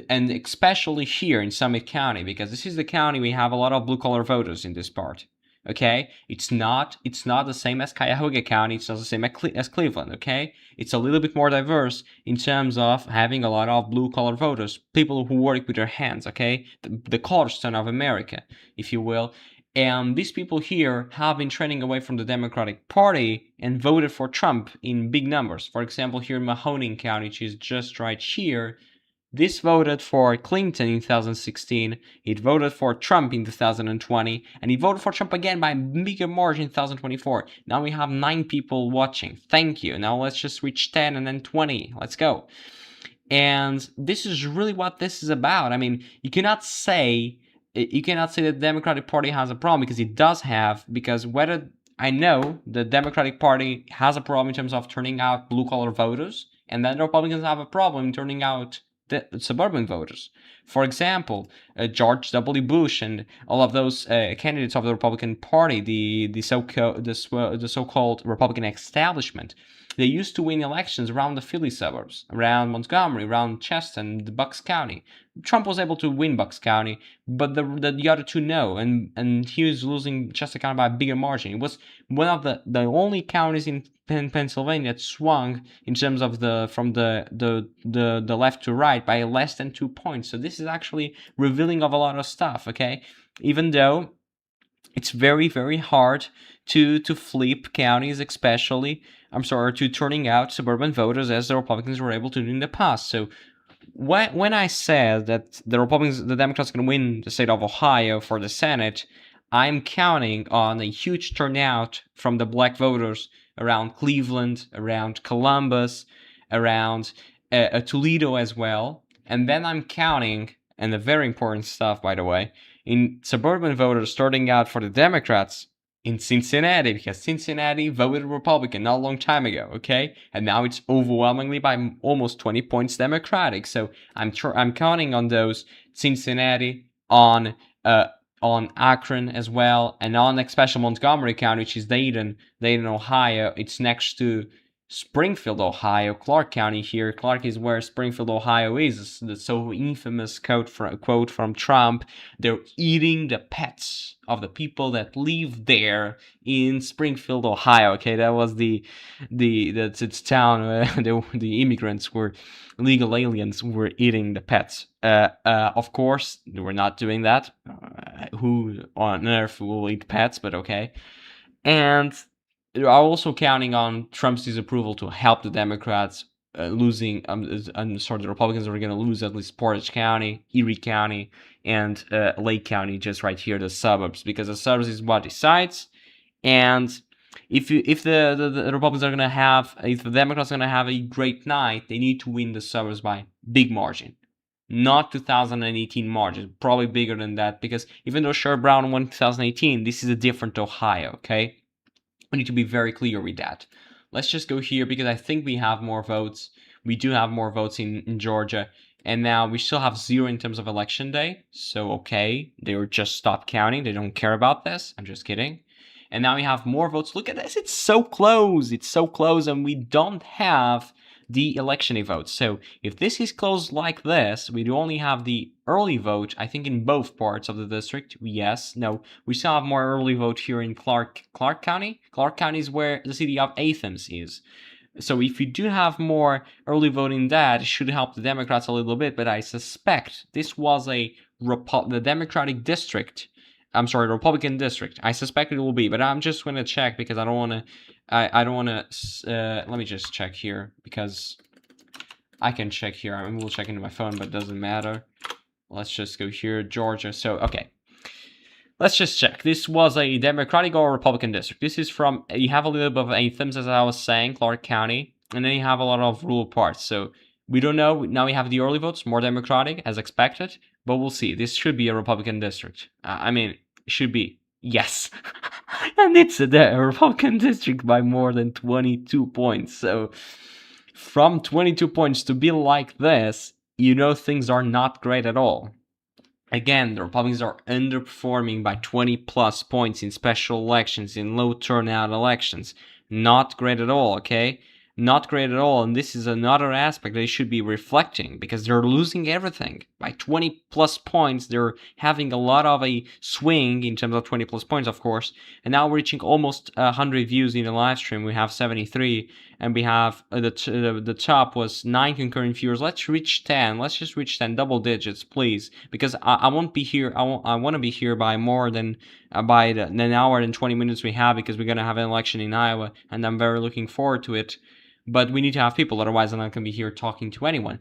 and especially here in Summit County, because this is the county we have a lot of blue-collar voters in this part. Okay, it's not the same as Cuyahoga County. It's not the same as Cleveland. Okay, it's a little bit more diverse in terms of having a lot of blue-collar voters, people who work with their hands. Okay, the cornerstone of America, if you will. And these people here have been trending away from the Democratic Party and voted for Trump in big numbers. For example, here in Mahoning County, which is just right here, this voted for Clinton in 2016, it voted for Trump in 2020, and it voted for Trump again by a bigger margin in 2024. Now we have 9 people watching. Thank you. Now let's just reach 10 and then 20. Let's go. And this is really what this is about. I mean, you cannot say that the Democratic Party has a problem, because it does have, because whether I know the Democratic Party has a problem in terms of turning out blue-collar voters, and then the Republicans have a problem in turning out the suburban voters. For example, George W. Bush and all of those candidates of the Republican Party, the so-called Republican establishment, they used to win elections around the Philly suburbs, around Montgomery, around Chester, and Bucks County. Trump was able to win Bucks County, but the other two no, and he was losing Chester County by a bigger margin. It was one of the only counties in Pennsylvania that swung in terms of from the left to right by less than 2 points. So this is actually revealing of a lot of stuff. Okay, even though it's very, very hard to flip counties, especially to turning out suburban voters as the Republicans were able to do in the past. So when I said that the Democrats can win the state of Ohio for the Senate, I'm counting on a huge turnout from the black voters around Cleveland, around Columbus, around Toledo as well. And then I'm counting, and the very important stuff, by the way, in suburban voters starting out for the Democrats in Cincinnati, because Cincinnati voted Republican not a long time ago, okay? And now it's overwhelmingly by almost 20 points Democratic. So I'm counting on those Cincinnati, on Akron as well, and on especially Montgomery County, which is Dayton, Ohio. It's next to Springfield, Ohio, Clark County here. Clark is where Springfield, Ohio is. The so infamous quote from Trump: "They're eating the pets of the people that live there in Springfield, Ohio." Okay, that was that's its town where the immigrants were illegal aliens who were eating the pets. Of course, we're not doing that. Who on earth will eat pets? But okay, and they are also counting on Trump's disapproval to help the Democrats losing. The Republicans are going to lose at least Portage County, Erie County, and Lake County, just right here, the suburbs, because the suburbs is what decides. And if the Republicans are going to have, if the Democrats are going to have a great night, they need to win the suburbs by big margin. Not 2018 margin, probably bigger than that, because even though Sherrod Brown won 2018, this is a different Ohio, okay? We need to be very clear with that. Let's just go here, because I think we have more votes. We do have more votes in Georgia. And now we still have 0 in terms of election day. So, okay, they were just stopped counting. They don't care about this. I'm just kidding. And now we have more votes. Look at this. It's so close. It's so close. And we don't have the election day votes. So if this is close like this, we do only have the early vote, I think, in both parts of the district. Yes, no, we still have more early vote here in Clark County. Clark County is where the city of Athens is. So if you do have more early voting, that it should help the Democrats a little bit. But I suspect this was the Democratic district. I'm sorry, Republican district. I suspect it will be, but I'm just going to check because I don't want to. I don't want to. Let me just check here because I can check here. I will check into my phone, but it doesn't matter. Let's just go here, Georgia. So okay. Let's just check. This was a Democratic or Republican district. This is from, you have a little bit of anthems, as I was saying, Clark County, and then you have a lot of rural parts. So we don't know. Now we have the early votes, more Democratic, as expected, but we'll see. This should be a Republican district. I mean, it should be. Yes. And it's a Republican district by more than 22 points. So from 22 points to be like this, you know things are not great at all. Again, the Republicans are underperforming by 20 plus points in special elections, in low turnout elections. Not great at all, okay? Not great at all, and this is another aspect they should be reflecting because they're losing everything. By 20 plus points, they're having a lot of a swing in terms of 20 plus points, of course, and now we're reaching almost 100 views in the live stream. We have 73, and we have the top was 9 concurrent viewers. Let's reach 10. Let's just reach 10 double digits, please, because I won't be here. I want to be here by more than by an hour and 20 minutes we have because we're gonna have an election in Iowa, and I'm very looking forward to it. But we need to have people, otherwise I'm not going to be here talking to anyone.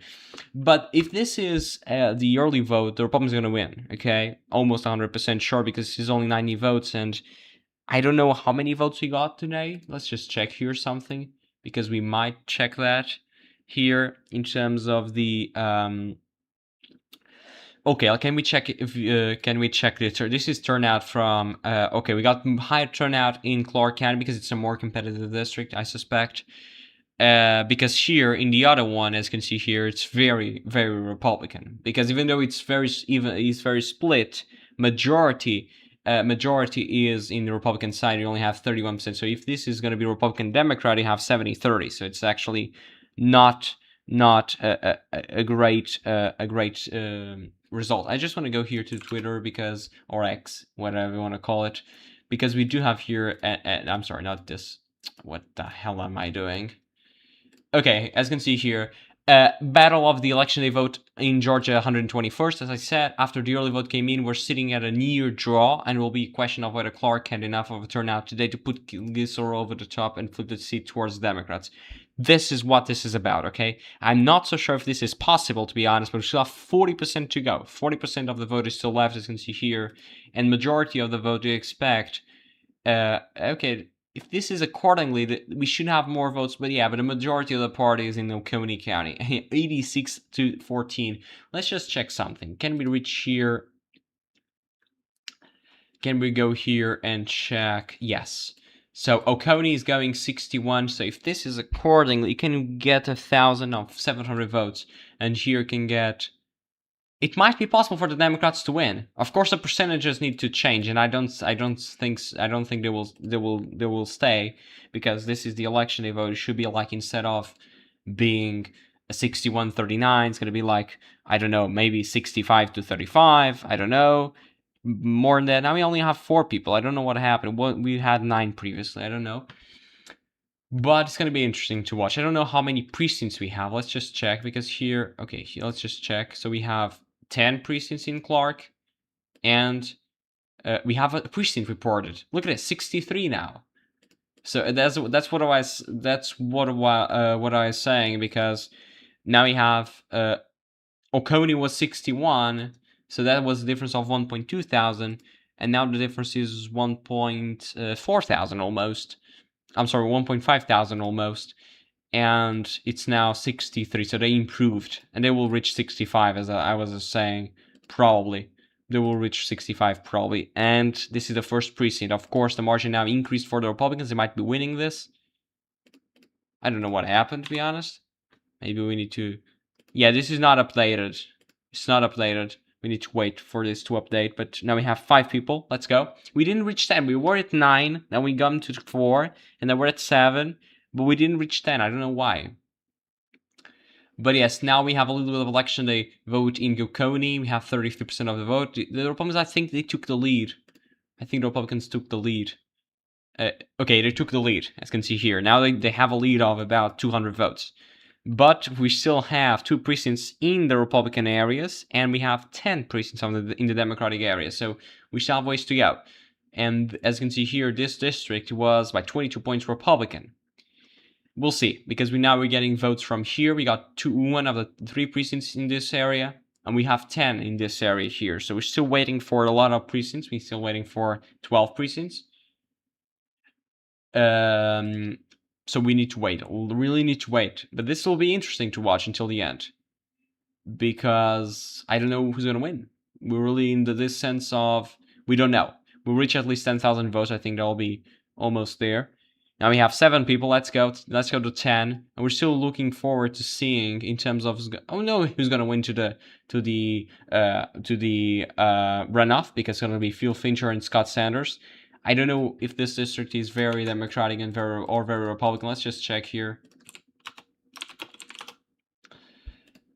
But if this is the early vote, the Republicans are going to win, okay? Almost 100% sure because it's only 90 votes, and I don't know how many votes we got today. Let's just check here something, because we might check that here in terms of the... Okay, can we check if can we check this? This is turnout from okay, we got higher turnout in Clark County because it's a more competitive district, I suspect. Because here in the other one, as you can see here, it's very, very Republican. Because even though it's very split, majority is in the Republican side. You only have 31%. So if this is going to be Republican Democrat, you have 70-30. So it's actually not a great result. I just want to go here to Twitter because, or X, whatever you want to call it, because we do have here. I'm sorry, not this. What the hell am I doing? Okay, as you can see here, battle of the election day vote in Georgia, 121st. As I said, after the early vote came in, we're sitting at a near draw, and it will be a question of whether Clark had enough of a turnout today to put Gilsor over the top and flip the seat towards the Democrats. This is what this is about, okay? I'm not so sure if this is possible, to be honest, but we still have 40% to go. 40% of the vote is still left, as you can see here, and majority of the vote we expect. Okay, if this is accordingly, we should have more votes, but yeah, but the majority of the party is in Oconee County, 86-14. Let's just check something. Can we reach here? Can we go here and check? Yes. So Oconee is going 61. So if this is accordingly, you can get 1,700 votes, and here can get. It might be possible for the Democrats to win. Of course, the percentages need to change, and I don't think they will stay, because this is the election day vote. It should be like, instead of being a 61-39, it's gonna be like, I don't know, maybe 65-35. I don't know, more than that. Now we only have 4 people. I don't know what happened. We had 9 previously. I don't know. But it's going to be interesting to watch. I don't know how many precincts we have. Let's just check, because here, okay, let's just check. So we have 10 precincts in Clark, and we have a precinct reported. Look at it, 63 now. So that's what I was saying, because now we have Oconee was 61, so that was a difference of 1.2 thousand, and now the difference is 1.4 thousand almost. I'm sorry, 1.5 thousand almost, and it's now 63, so they improved, and they will reach 65, as I was saying, probably. They will reach 65, probably, and this is the first precinct. Of course, the margin now increased for the Republicans. They might be winning this. I don't know what happened, to be honest. Maybe we need to... Yeah, this is not updated. It's not updated. We need to wait for this to update, but now we have 5 people. Let's go. We didn't reach 10. We were at 9, then we got to 4, and then we're at 7, but we didn't reach 10. I don't know why. But yes, now we have a little bit of election day vote in Oconee. We have 33% of the vote. The Republicans, I think they took the lead. I think the Republicans took the lead. Okay, they took the lead, as you can see here. Now they have a lead of about 200 votes. But we still have 2 precincts in the Republican areas, and we have 10 precincts in the Democratic area. So we still have ways to go. And as you can see here, this district was by 22 points Republican. We'll see, because we're getting votes from here. We got one of the 3 precincts in this area, and we have 10 in this area here. So we're still waiting for a lot of precincts. We're still waiting for 12 precincts. So we need to wait. We'll really need to wait. But this will be interesting to watch until the end, because I don't know who's gonna win. We're really in this sense of we don't know. We'll reach at least 10,000 votes. I think that'll be almost there. Now we have 7 people. Let's go to 10, and we're still looking forward to seeing in terms of who's gonna win to the runoff, because it's gonna be Phil Fincher and Scott Sanders. I don't know if this district is very Democratic and very Republican. Let's just check here.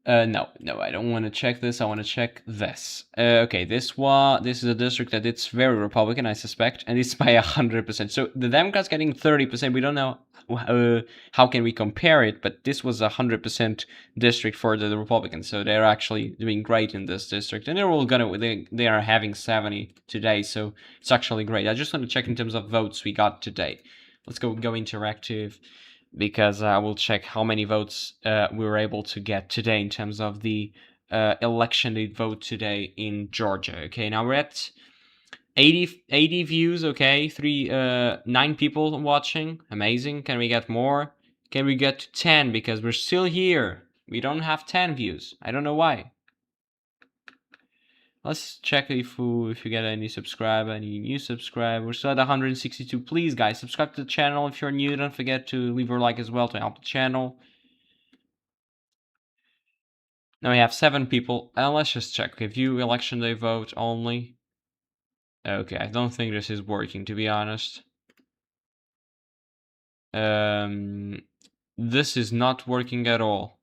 No, I don't want to check this. I want to check this. Okay, this is a district that it's very Republican, I suspect, and it's by 100%. So the Democrats getting 30%. We don't know how can we compare it, but this was 100% district for the Republicans. So they're actually doing great in this district, and they are having 70 today. So it's actually great. I just want to check in terms of votes we got today. Let's go interactive, because I will check how many votes we were able to get today in terms of the election day vote today in Georgia. Okay, now we're at 80 views. Okay, 9 people watching. Amazing. Can we get more? Can we get to 10? Because we're still here. We don't have 10 views. I don't know why. Let's check if you get any new subscribers. We're still at 162. Please, guys, subscribe to the channel if you're new. Don't forget to leave your like as well to help the channel. Now we have 7 people. Let's just check. Okay, view election day vote only. Okay, I don't think this is working, to be honest. This is not working at all.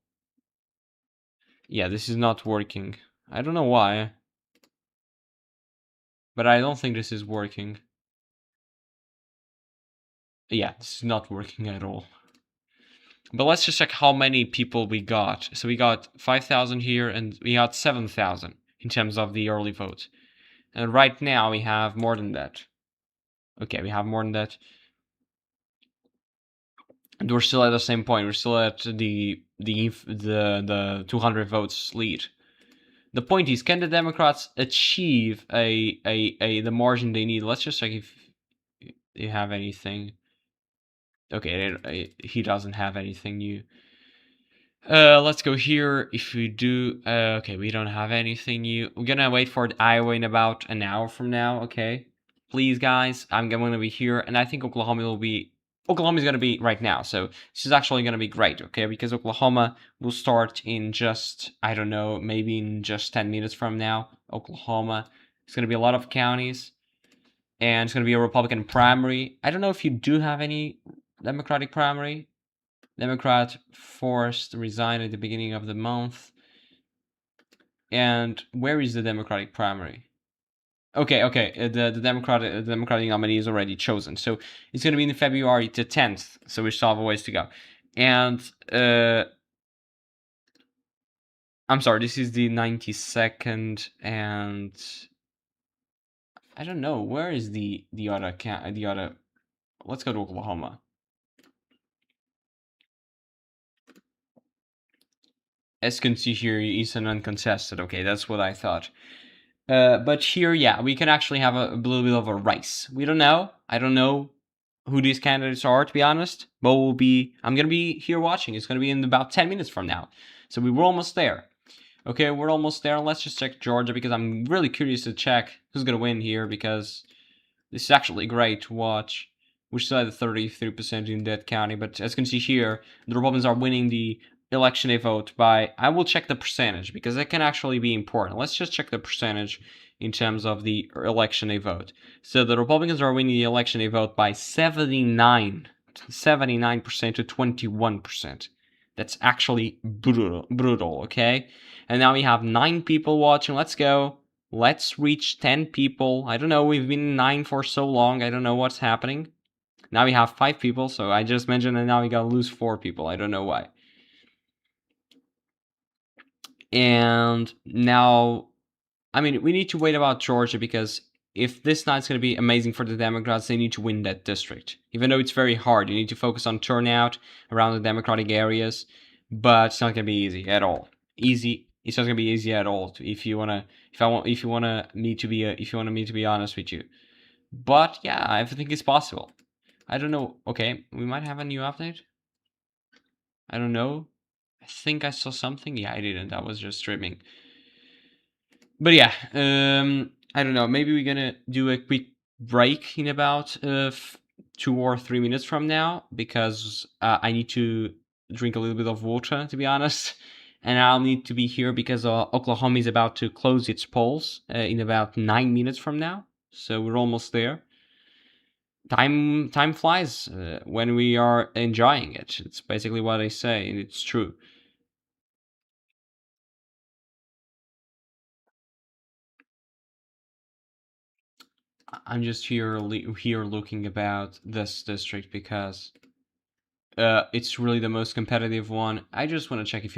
Yeah, this is not working. I don't know why, but I don't think this is working. Yeah, this is not working at all. But let's just check how many people we got. So we got 5,000 here, and we got 7,000 in terms of the early vote. And right now we have more than that. Okay, we have more than that. And we're still at the same point. We're still at the 200 votes lead. The point is, can the Democrats achieve the margin they need? Let's just check if they have anything. Okay, he doesn't have anything new. Let's go here. If we do, okay, we don't have anything new. We're gonna wait for Iowa in about an hour from now. Okay, please, guys, I'm gonna be here, and I think Oklahoma's gonna be right now. So this is actually gonna be great. Okay, because Oklahoma will start in just, I don't know, maybe in just 10 minutes from now. Oklahoma. It's gonna be a lot of counties, and it's gonna be a Republican primary. I don't know if you do have any Democratic primary. Democrat forced to resign at the beginning of the month. And where is the Democratic primary? Okay. The Democratic nominee is already chosen, so it's going to be in February the 10th. So we still have a ways to go. And I'm sorry, this is the 92nd, and I don't know where is the other. Let's go to Oklahoma. As you can see here, it's an uncontested. Okay, that's what I thought. But here, yeah, we can actually have a little bit of a race. We don't know. I don't know who these candidates are, to be honest. But I'm gonna be here watching. It's gonna be in about 10 minutes from now. So we were almost there. Okay, we're almost there. Let's just check Georgia, because I'm really curious to check who's gonna win here, because this is actually great to watch. We're still at 33% in that county, but as you can see here, the Republicans are winning the election day vote by, I will check the percentage, because that can actually be important. Let's just check the percentage in terms of the election day vote. So the Republicans are winning the election day vote by 79% to 21%. That's actually brutal, okay? And now we have 9 people watching. Let's go. Let's reach 10 people. I don't know, we've been 9 for so long. I don't know what's happening. Now we have 5 people, so I just mentioned that now we gotta lose 4 people. I don't know why. And now, I mean, we need to wait about Georgia because if this night's going to be amazing for the Democrats, they need to win that district. Even though it's very hard, you need to focus on turnout around the Democratic areas, but it's not going to be easy at all. It's not going to be easy at all. If you wanna, if you wanna me to be, if you want me to be honest with you. But yeah, everything is possible. I don't know. Okay, we might have a new update. I don't know. I think I saw something. Yeah, I didn't. I was just streaming. But yeah, I don't know. Maybe we're gonna do a quick break in about 2 or 3 minutes from now because I need to drink a little bit of water, to be honest. And I'll need to be here because Oklahoma is about to close its polls in about 9 minutes from now. So we're almost there. Time flies when we are enjoying it. It's basically what I say, and it's true. I'm just here looking about this district because it's really the most competitive one. I just want to check if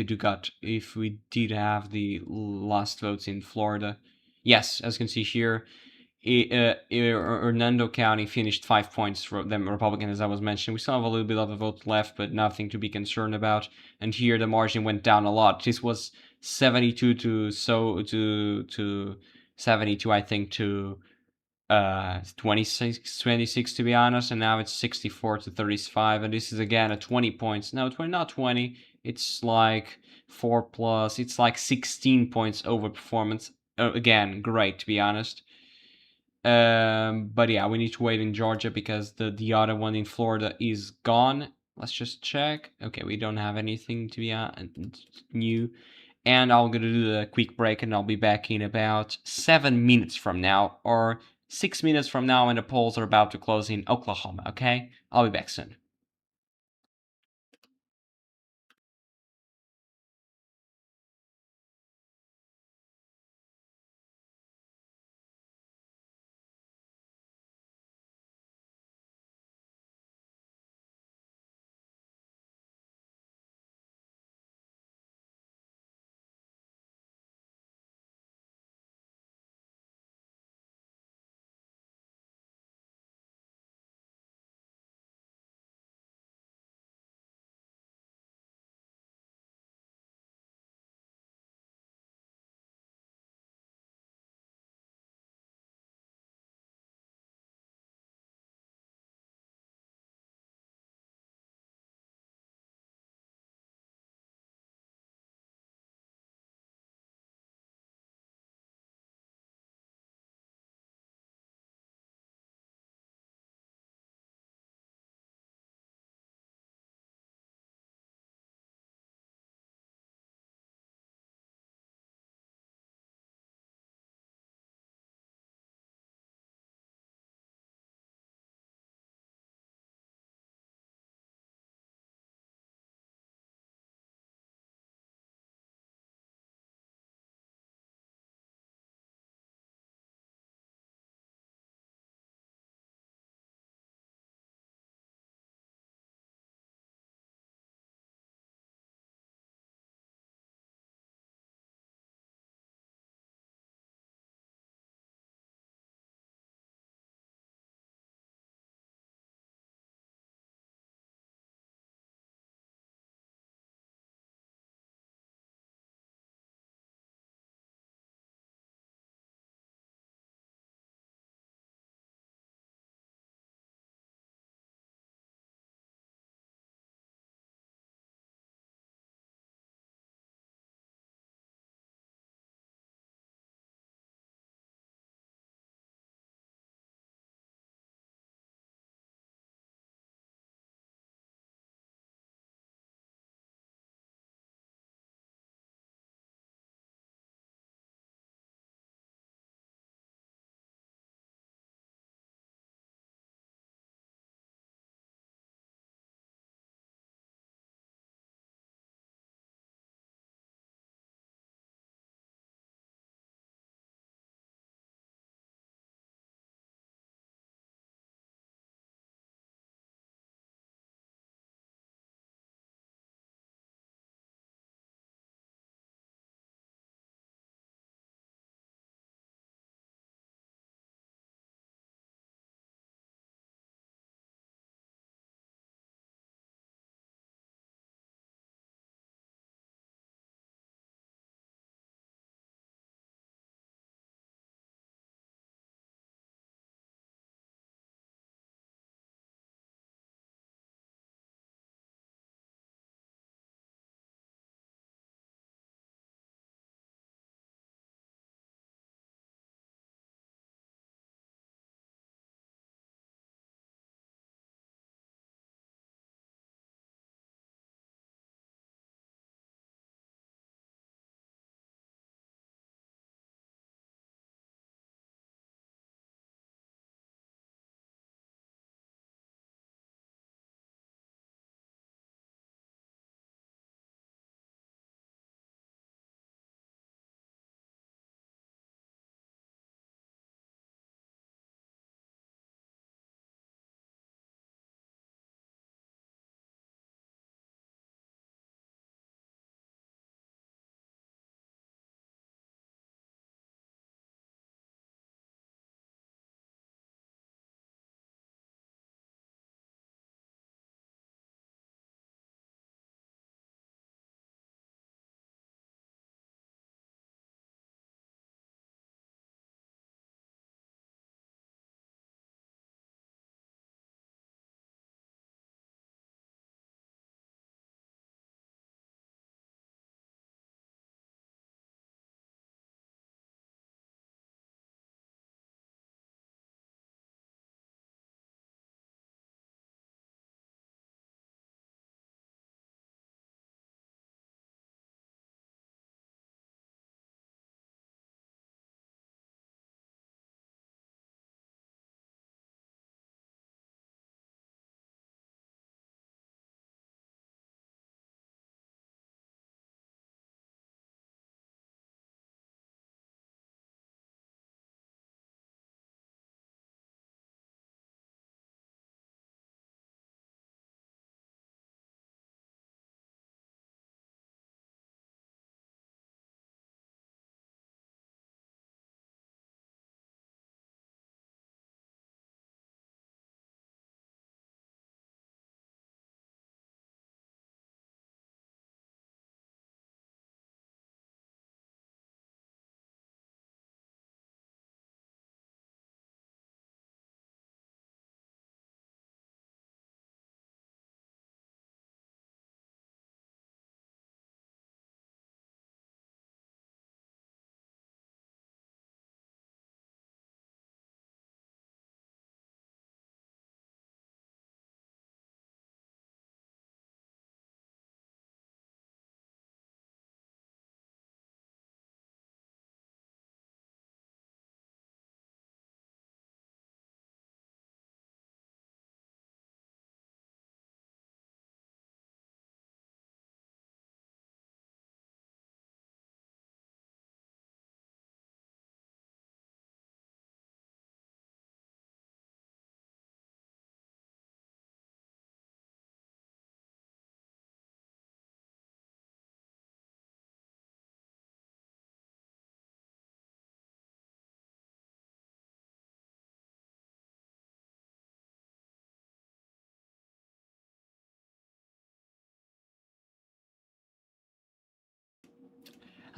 we did have the last votes in Florida. Yes, as you can see here, Hernando County finished 5 points for them Republican, as I was mentioning. We still have a little bit of a vote left, but nothing to be concerned about. And here the margin went down a lot. This was 72 to 72, I think, to 26 to be honest, and now it's 64 to 35, and this is again a 20 points. No, 20, not 20. It's like 4 plus. It's like 16 points over performance. Again, great to be honest. But yeah, we need to wait in Georgia because the other one in Florida is gone. Let's just check. Okay, we don't have anything to be new. And I'm gonna do a quick break and I'll be back in about 7 minutes from now or 6 minutes from now when the polls are about to close in Oklahoma, okay? I'll be back soon.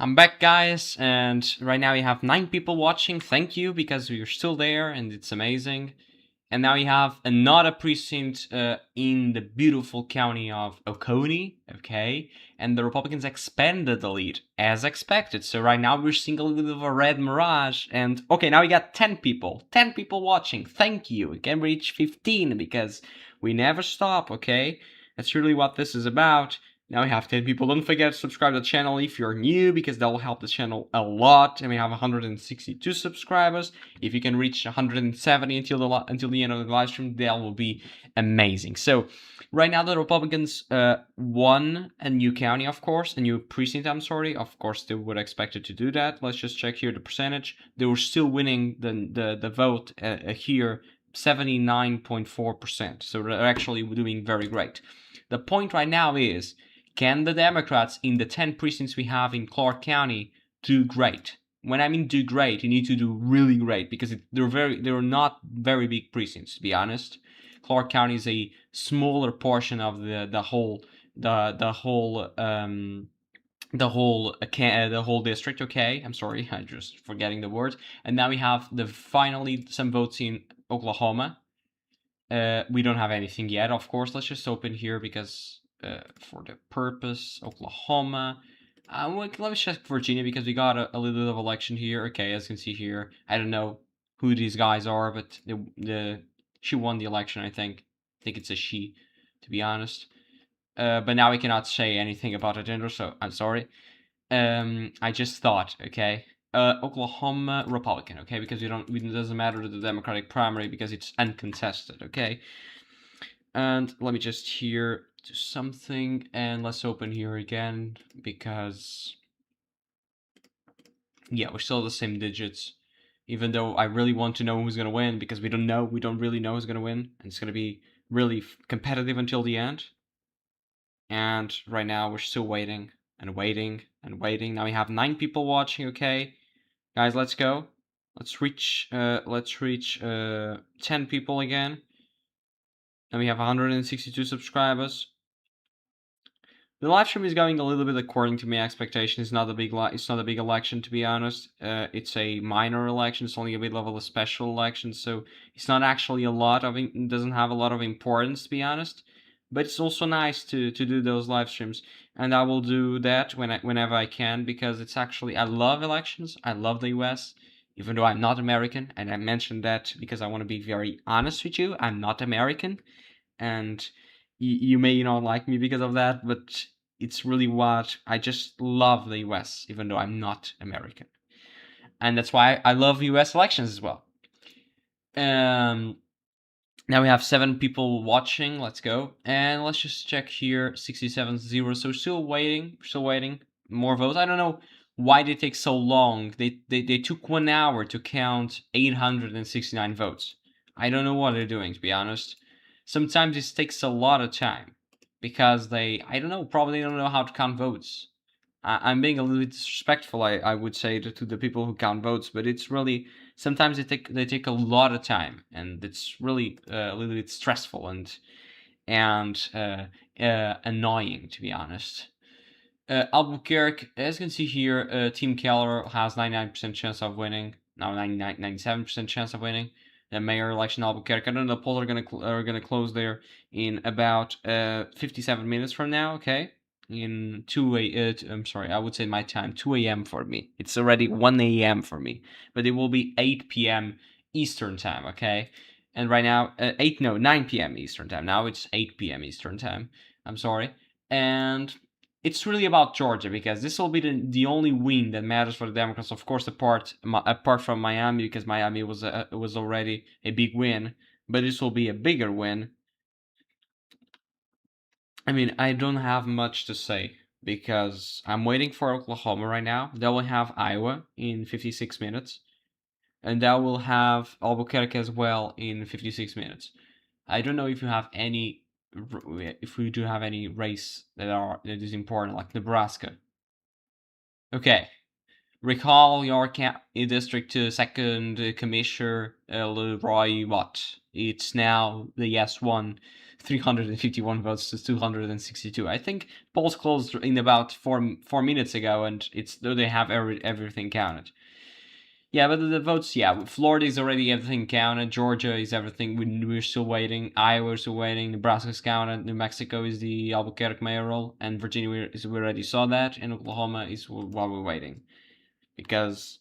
I'm back, guys, and right now we have 9 people watching. Thank you, because you're still there, and it's amazing. And now we have another precinct in the beautiful county of Oconee, okay? And the Republicans expanded the lead, as expected. So right now we're seeing a little bit of a red mirage. And okay, now we got 10 people. 10 people watching. Thank you. We can reach 15 because we never stop, okay? That's really what this is about. Now we have 10 people. Don't forget to subscribe to the channel if you're new, because that will help the channel a lot. And we have 162 subscribers. If you can reach 170 until the end of the live stream, that will be amazing. So right now the Republicans won a new county, of course, a new precinct, I'm sorry. Of course, they would expect it to do that. Let's just check here the percentage. They were still winning the vote here, 79.4%. So they're actually doing very great. The point right now is, can the Democrats in the 10 precincts we have in Clark County do great? When I mean do great, you need to do really great, because they're not very big precincts, to be honest. Clark County is a smaller portion of the whole district. Okay, I'm sorry, I'm just forgetting the word. And now we have finally some votes in Oklahoma. We don't have anything yet, of course. Let's just open here because for the purpose, Oklahoma. Let me check Virginia, because we got a little bit of election here. Okay, as you can see here, I don't know who these guys are, but she won the election, I think. I think it's a she, to be honest. But now we cannot say anything about the gender, so I'm sorry. I just thought, okay. Oklahoma Republican, okay, because it doesn't matter the Democratic primary because it's uncontested, okay. And let me just here do something, and let's open here again, because yeah, we're still the same digits, even though I really want to know who's gonna win, because we don't really know who's gonna win, and it's gonna be really competitive until the end. And right now we're still waiting and waiting and waiting. Now we have 9 people watching, okay. Guys, let's go. Let's reach 10 people again. And we have 162 subscribers. The live stream is going a little bit according to my expectations. It's not a big election, to be honest. It's a minor election. It's only a bit of a special election, so it's not actually it doesn't have a lot of importance, to be honest. But it's also nice to do those live streams, and I will do that whenever I can, because it's actually, I love elections. I love the U.S. Even though I'm not American, and I mentioned that because I want to be very honest with you. I'm not American, and you may not like me because of that, but it's really what I just love the US, even though I'm not American. And that's why I love US elections as well. Now we have 7 people watching. Let's go. And let's just check here. 67-0. So still waiting. More votes. I don't know why they take so long. They took 1 hour to count 869 votes. I don't know what they're doing, to be honest. Sometimes it takes a lot of time, because I don't know, probably don't know how to count votes. I'm being a little bit disrespectful, I would say, to the people who count votes, but it's really, sometimes they take a lot of time, and it's really a little bit stressful and annoying, to be honest. Albuquerque, as you can see here, Team Keller has 99% chance of winning. Now 97% chance of winning the mayor election in Albuquerque. I don't know, the polls are gonna close there in about 57 minutes from now. Okay, in I'm sorry, I would say my time, 2 a.m. for me. It's already 1 a.m. for me, but it will be 8 p.m. Eastern time. Okay, and right now 9 p.m. Eastern time. Now it's 8 p.m. Eastern time. I'm sorry, and it's really about Georgia, because this will be the only win that matters for the Democrats. Of course, apart from Miami, because Miami was already a big win, but this will be a bigger win. I mean, I don't have much to say, because I'm waiting for Oklahoma right now. They will have Iowa in 56 minutes, and that will have Albuquerque as well in 56 minutes. I don't know if we do have any race that is important, like Nebraska. Okay, Recall your district to second commissioner Leroy Watt. It's now the yes one, 351 votes to 262. I think polls closed in about 4 minutes ago, and it's they have everything counted. Yeah, but the votes, yeah, Florida is already everything counted. Georgia is everything. We're still waiting. Iowa is still waiting. Nebraska is counted. New Mexico is the Albuquerque Mayoral, and Virginia we already saw that, and Oklahoma is while we're waiting, because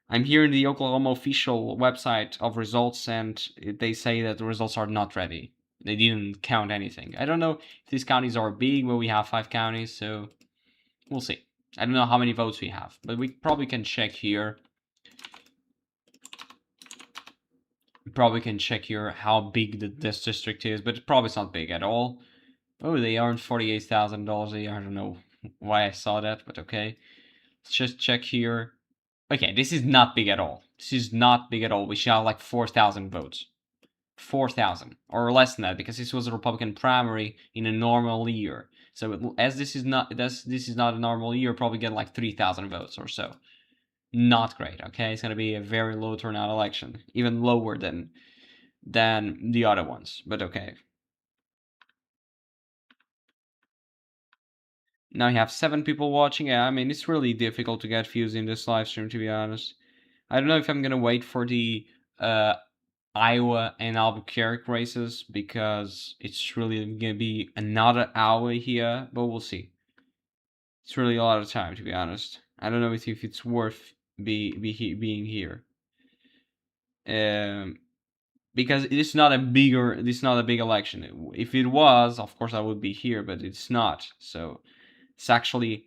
I'm here in the Oklahoma official website of results, and they say that the results are not ready. They didn't count anything. I don't know if these counties are big, but we have 5 counties, so we'll see. I don't know how many votes we have, but we probably can check here. We probably can check here how big this district is, but probably it's not big at all. Oh, they earned $48,000 a year. I don't know why I saw that, but okay. Let's just check here. Okay, this is not big at all. This is not big at all. We should have like 4,000 votes. 4,000 or less than that, because this was a Republican primary in a normal year. So as this is not a normal year, probably get like 3,000 votes or so. Not great. Okay, it's gonna be a very low turnout election, even lower than the other ones. But okay. Now you have 7 people watching. Yeah, I mean it's really difficult to get views in this live stream, to be honest. I don't know if I'm gonna wait for the Iowa and Albuquerque races, because it's really gonna be another hour here, but we'll see. It's really a lot of time, to be honest. I don't know if it's worth being here, because this is not a big election. If it was, of course, I would be here, but it's not. So it's actually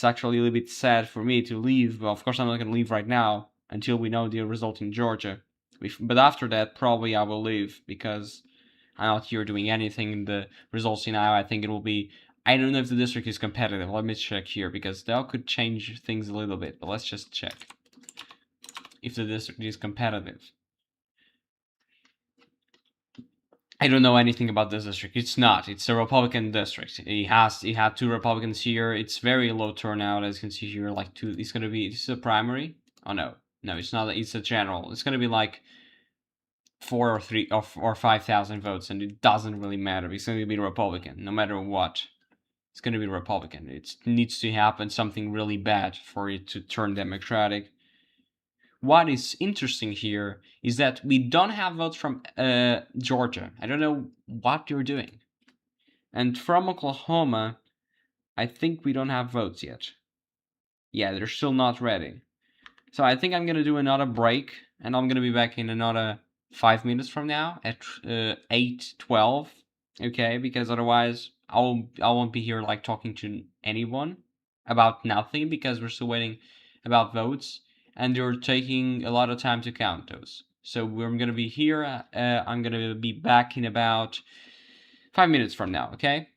a little bit sad for me to leave. But of course, I'm not gonna leave right now until we know the result in Georgia. But after that, probably I will leave, because I'm not here doing anything in the results in Iowa. I think it will be. I don't know if the district is competitive. Let me check here, because that could change things a little bit. But let's just check if the district is competitive. I don't know anything about this district. It's not. It's a Republican district. It had 2 Republicans here. It's very low turnout, as you can see here. Like 2. It's gonna be. This is a primary. Oh no, it's not. It's a general. It's gonna be like 5,000 votes, and it doesn't really matter. It's gonna be Republican, no matter what. It's gonna be Republican. It needs to happen something really bad for it to turn Democratic. What is interesting here is that we don't have votes from Georgia. I don't know what you're doing. And from Oklahoma, I think we don't have votes yet. Yeah, they're still not ready. So I think I'm gonna do another break, and I'm gonna be back in another 5 minutes from now at 8:12. Okay, because otherwise I won't be here like talking to anyone about nothing, because we're still waiting about votes, and they're taking a lot of time to count those. So we're gonna be here. I'm gonna be back in about 5 minutes from now. Okay.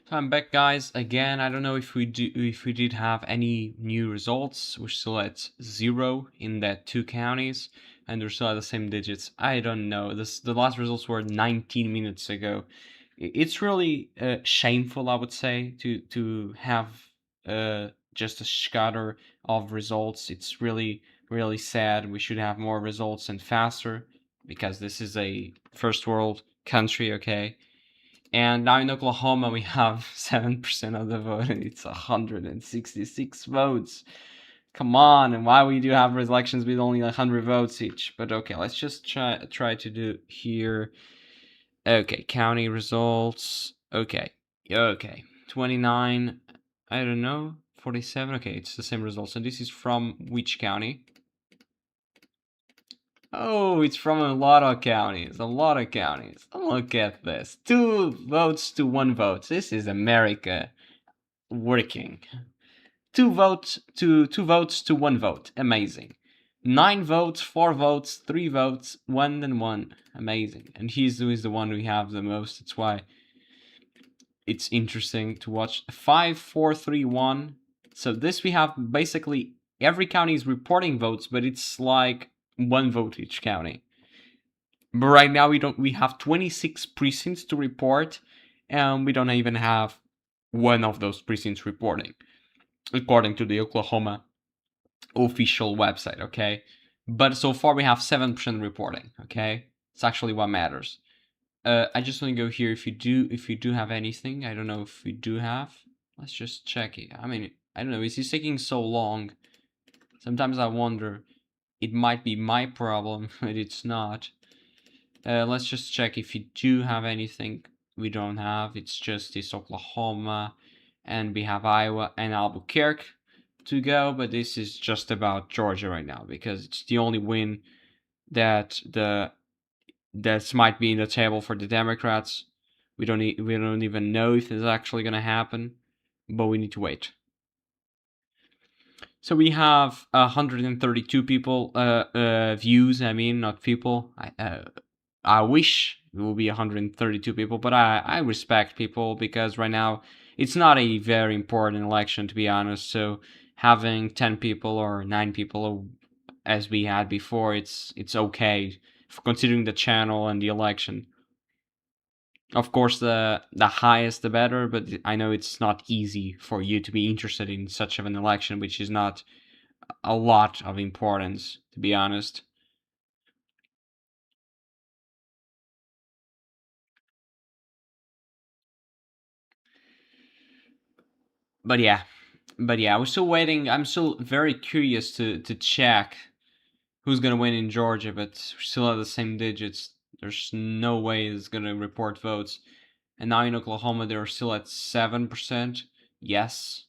So I'm back, guys. Again, I don't know if we did have any new results. We're still at 0 in that 2 counties, and we're still at the same digits. I don't know. The last results were 19 minutes ago. It's really shameful, I would say, to have just a scatter of results. It's really sad. We should have more results and faster, because this is a first world country, okay? And now in Oklahoma, we have 7% of the vote, and it's 166 votes. Come on, and why we do have elections with only 100 votes each? But okay, let's just try to do here. Okay, county results. Okay, 29. I don't know, 47. Okay, it's the same results, and this is from which county? Oh, it's from a lot of counties. Look at this. 2 votes to 1 vote. This is America working. 2 votes to 1 vote. Amazing. 9 votes, 4 votes, 3 votes, 1 and 1. Amazing. And he's the one we have the most. That's why it's interesting to watch. 5, 4, 3, 1. So this we have basically every county is reporting votes, but it's like 1 vote each county. But right now we have 26 precincts to report, and we don't even have one of those precincts reporting, according to the Oklahoma official website, okay? But so far we have 7% reporting, okay? It's actually what matters. I just want to go here if you do have anything. I don't know if we do have. Let's just check it. I mean, I don't know, is this taking so long? Sometimes I wonder it might be my problem, but it's not. Let's just check if you do have anything. We don't have. It's just this Oklahoma, and we have Iowa and Albuquerque to go, but this is just about Georgia right now because it's the only win that might be in the table for the Democrats. We don't even know if it's actually gonna happen, but we need to wait. So we have 132 people views. I mean, not people. I wish it will be 132 people, but I respect people because right now it's not a very important election, to be honest. So having 10 people or 9 people as we had before, it's okay for considering the channel and the election. Of course, the highest the better, but I know it's not easy for you to be interested in such of an election, which is not a lot of importance, to be honest. But yeah, we're still waiting. I'm still very curious to check who's gonna win in Georgia, but we're still at the same digits. There's no way it's gonna report votes. And now in Oklahoma, they're still at 7%. Yes.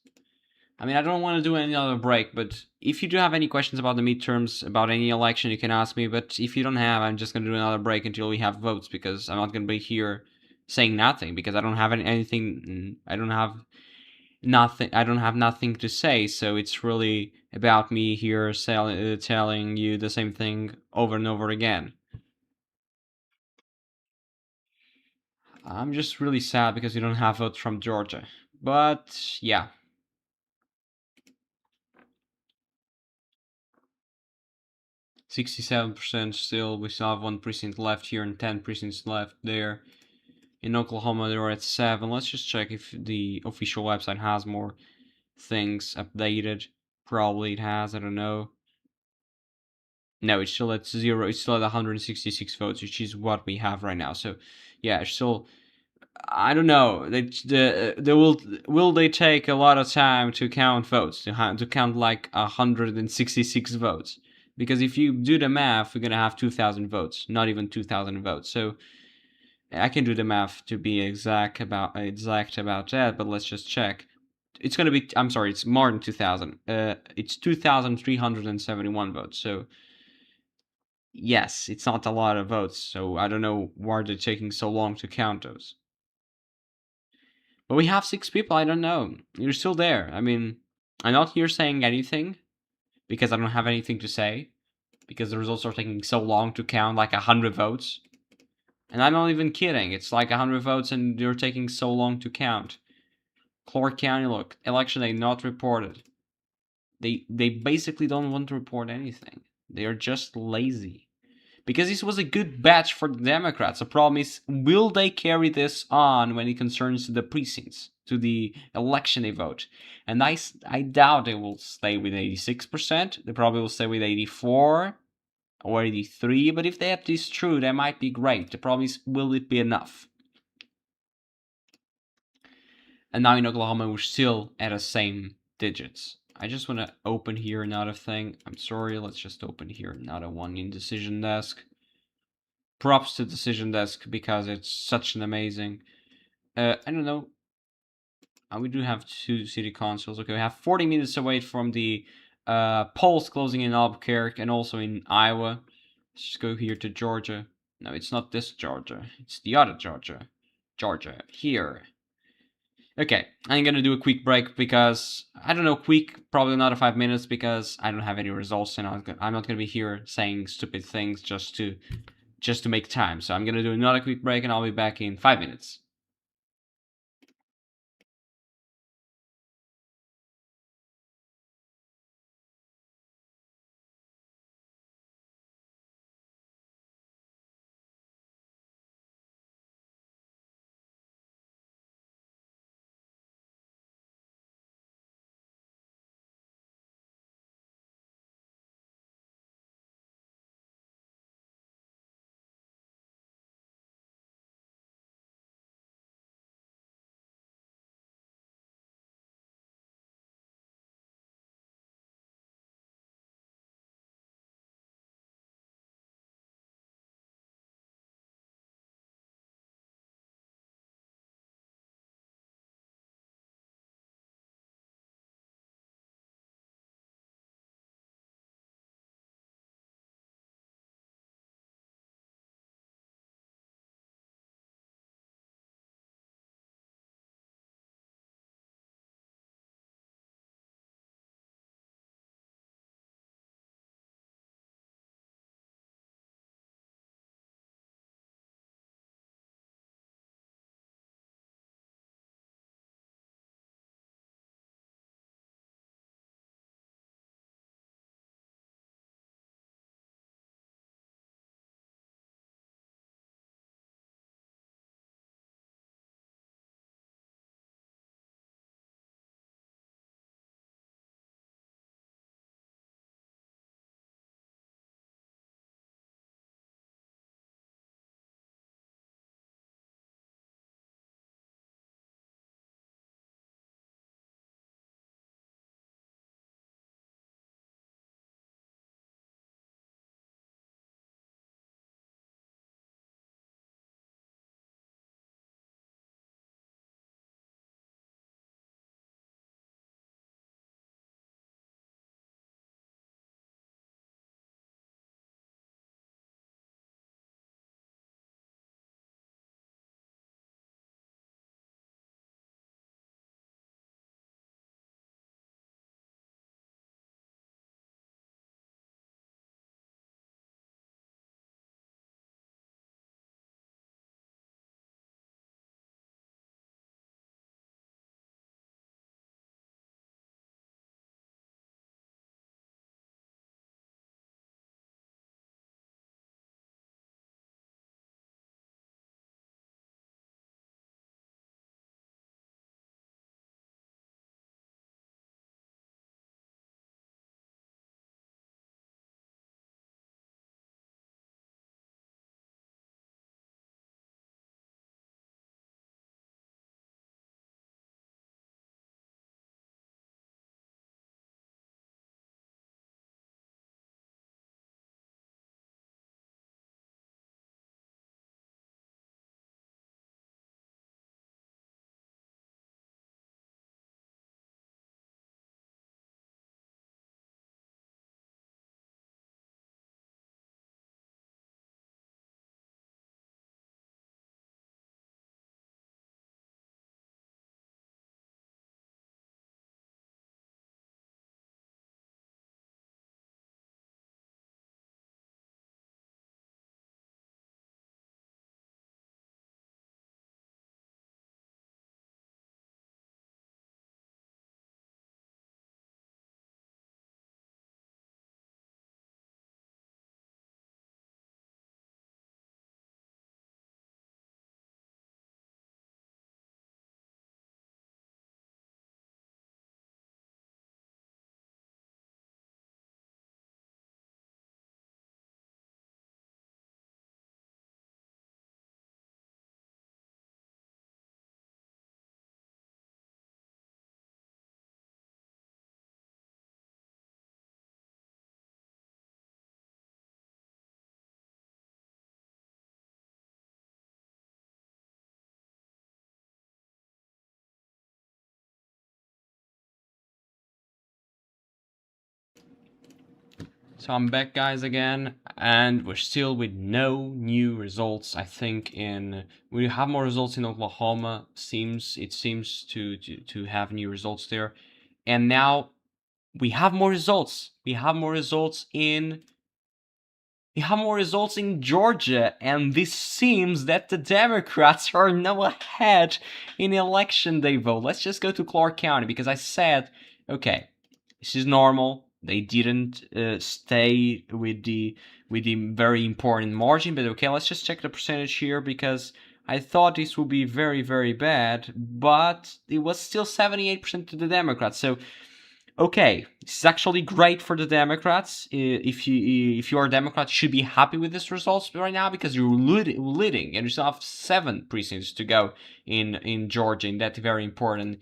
I mean, I don't want to do any other break, but if you do have any questions about the midterms, about any election, you can ask me. But if you don't have, I'm just gonna do another break until we have votes because I'm not gonna be here saying nothing because I don't have anything. I don't have nothing to say, so it's really about me here telling you the same thing over and over again. I'm just really sad because we don't have votes from Georgia. But yeah. %67 still. We still have 1 precinct left here and 10 precincts left there. In Oklahoma, they're at 7. Let's just check if the official website has more things updated. Probably it has, I don't know. No, it's still at 0. It's still at 166 votes, which is what we have right now. So, yeah, it's still. I don't know. They will they take a lot of time to count votes to count like 166 votes because if you do the math, we're gonna have 2,000 votes, not even 2,000 votes. So I can do the math to be exact about that, but let's just check. It's gonna be. I'm sorry. It's more than 2,000. It's 2,371 votes. So yes, it's not a lot of votes, so I don't know why they're taking so long to count those. But we have 6 people, I don't know. You're still there. I mean, I'm not here saying anything because I don't have anything to say because the results are taking so long to count, like 100 votes. And I'm not even kidding. It's like 100 votes and you're taking so long to count. Clark County, look, election day not reported. They basically don't want to report anything. They are just lazy. Because this was a good batch for the Democrats. The problem is, will they carry this on when it concerns the precincts, to the election they vote? And I doubt they will stay with 86%. They probably will stay with 84 or 83. But if they have this true, that might be great. The problem is, will it be enough? And now in Oklahoma, we're still at the same digits. I just want to open here another thing. I'm sorry, let's just open here another one in Decision Desk. Props to Decision Desk because it's such an amazing... I don't know. We do have 2 city councils. Okay, we have 40 minutes away from the polls closing in Albuquerque and also in Iowa. Let's just go here to Georgia. No, it's not this Georgia. It's the other Georgia. Georgia, here. Okay, I'm gonna do a quick break because, I don't know, quick, probably another 5 minutes because I don't have any results and I'm not gonna be here saying stupid things just to make time. So I'm gonna do another quick break and I'll be back in 5 minutes. So I'm back, guys, again, and we're still with no new results. I think we have more results in Oklahoma. It seems to have new results there, and now we have more results. We have more results in Georgia, and this seems that the Democrats are now ahead in election day vote. Let's just go to Clark County, because I said, okay, this is normal. They didn't stay with the very important margin, but okay, let's just check the percentage here, because I thought this would be very, very bad, but it was still 78% to the Democrats. So okay, this is actually great for the Democrats. If you are a Democrat, you should be happy with this results right now, because you're leading, and you still have 7 precincts to go in Georgia, in that very important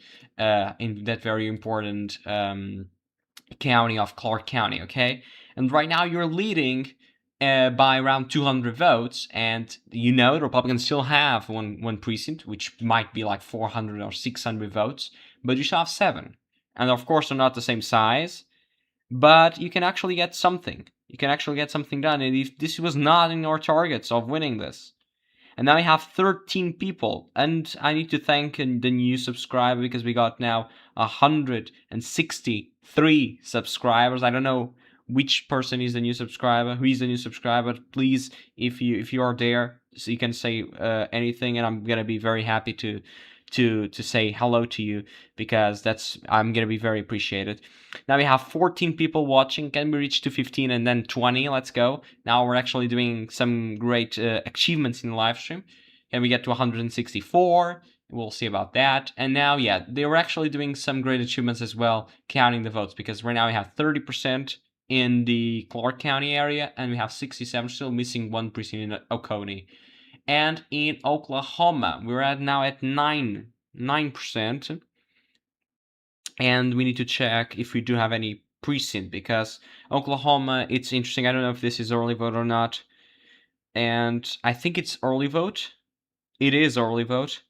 county of Clark County. Okay, and right now you're leading by around 200 votes, and the Republicans still have one precinct, which might be like 400 or 600 votes, but you still have 7. And of course, they're not the same size, but you can actually get something. You can actually get something done. And if this was not in our targets of winning this. And now we have 13 people. And I need to thank the new subscriber, because we got now 163 subscribers. I don't know which person is the new subscriber, who is the new subscriber. Please, if you are there, so you can say anything, and I'm gonna be very happy to say hello to you, because I'm gonna be very appreciated. Now we have 14 people watching. Can we reach to 15 and then 20? Let's go. Now we're actually doing some great achievements in the live stream. Can we get to 164? We'll see about that. And now, yeah, they were actually doing some great achievements as well, counting the votes, because right now we have 30% in the Clark County area, and we have 67, still missing 1 precinct in Oconee. And in Oklahoma, we're now at 9%. And we need to check if we do have any precinct, because Oklahoma, it's interesting. I don't know if this is early vote or not. And I think it's early vote. It is early vote.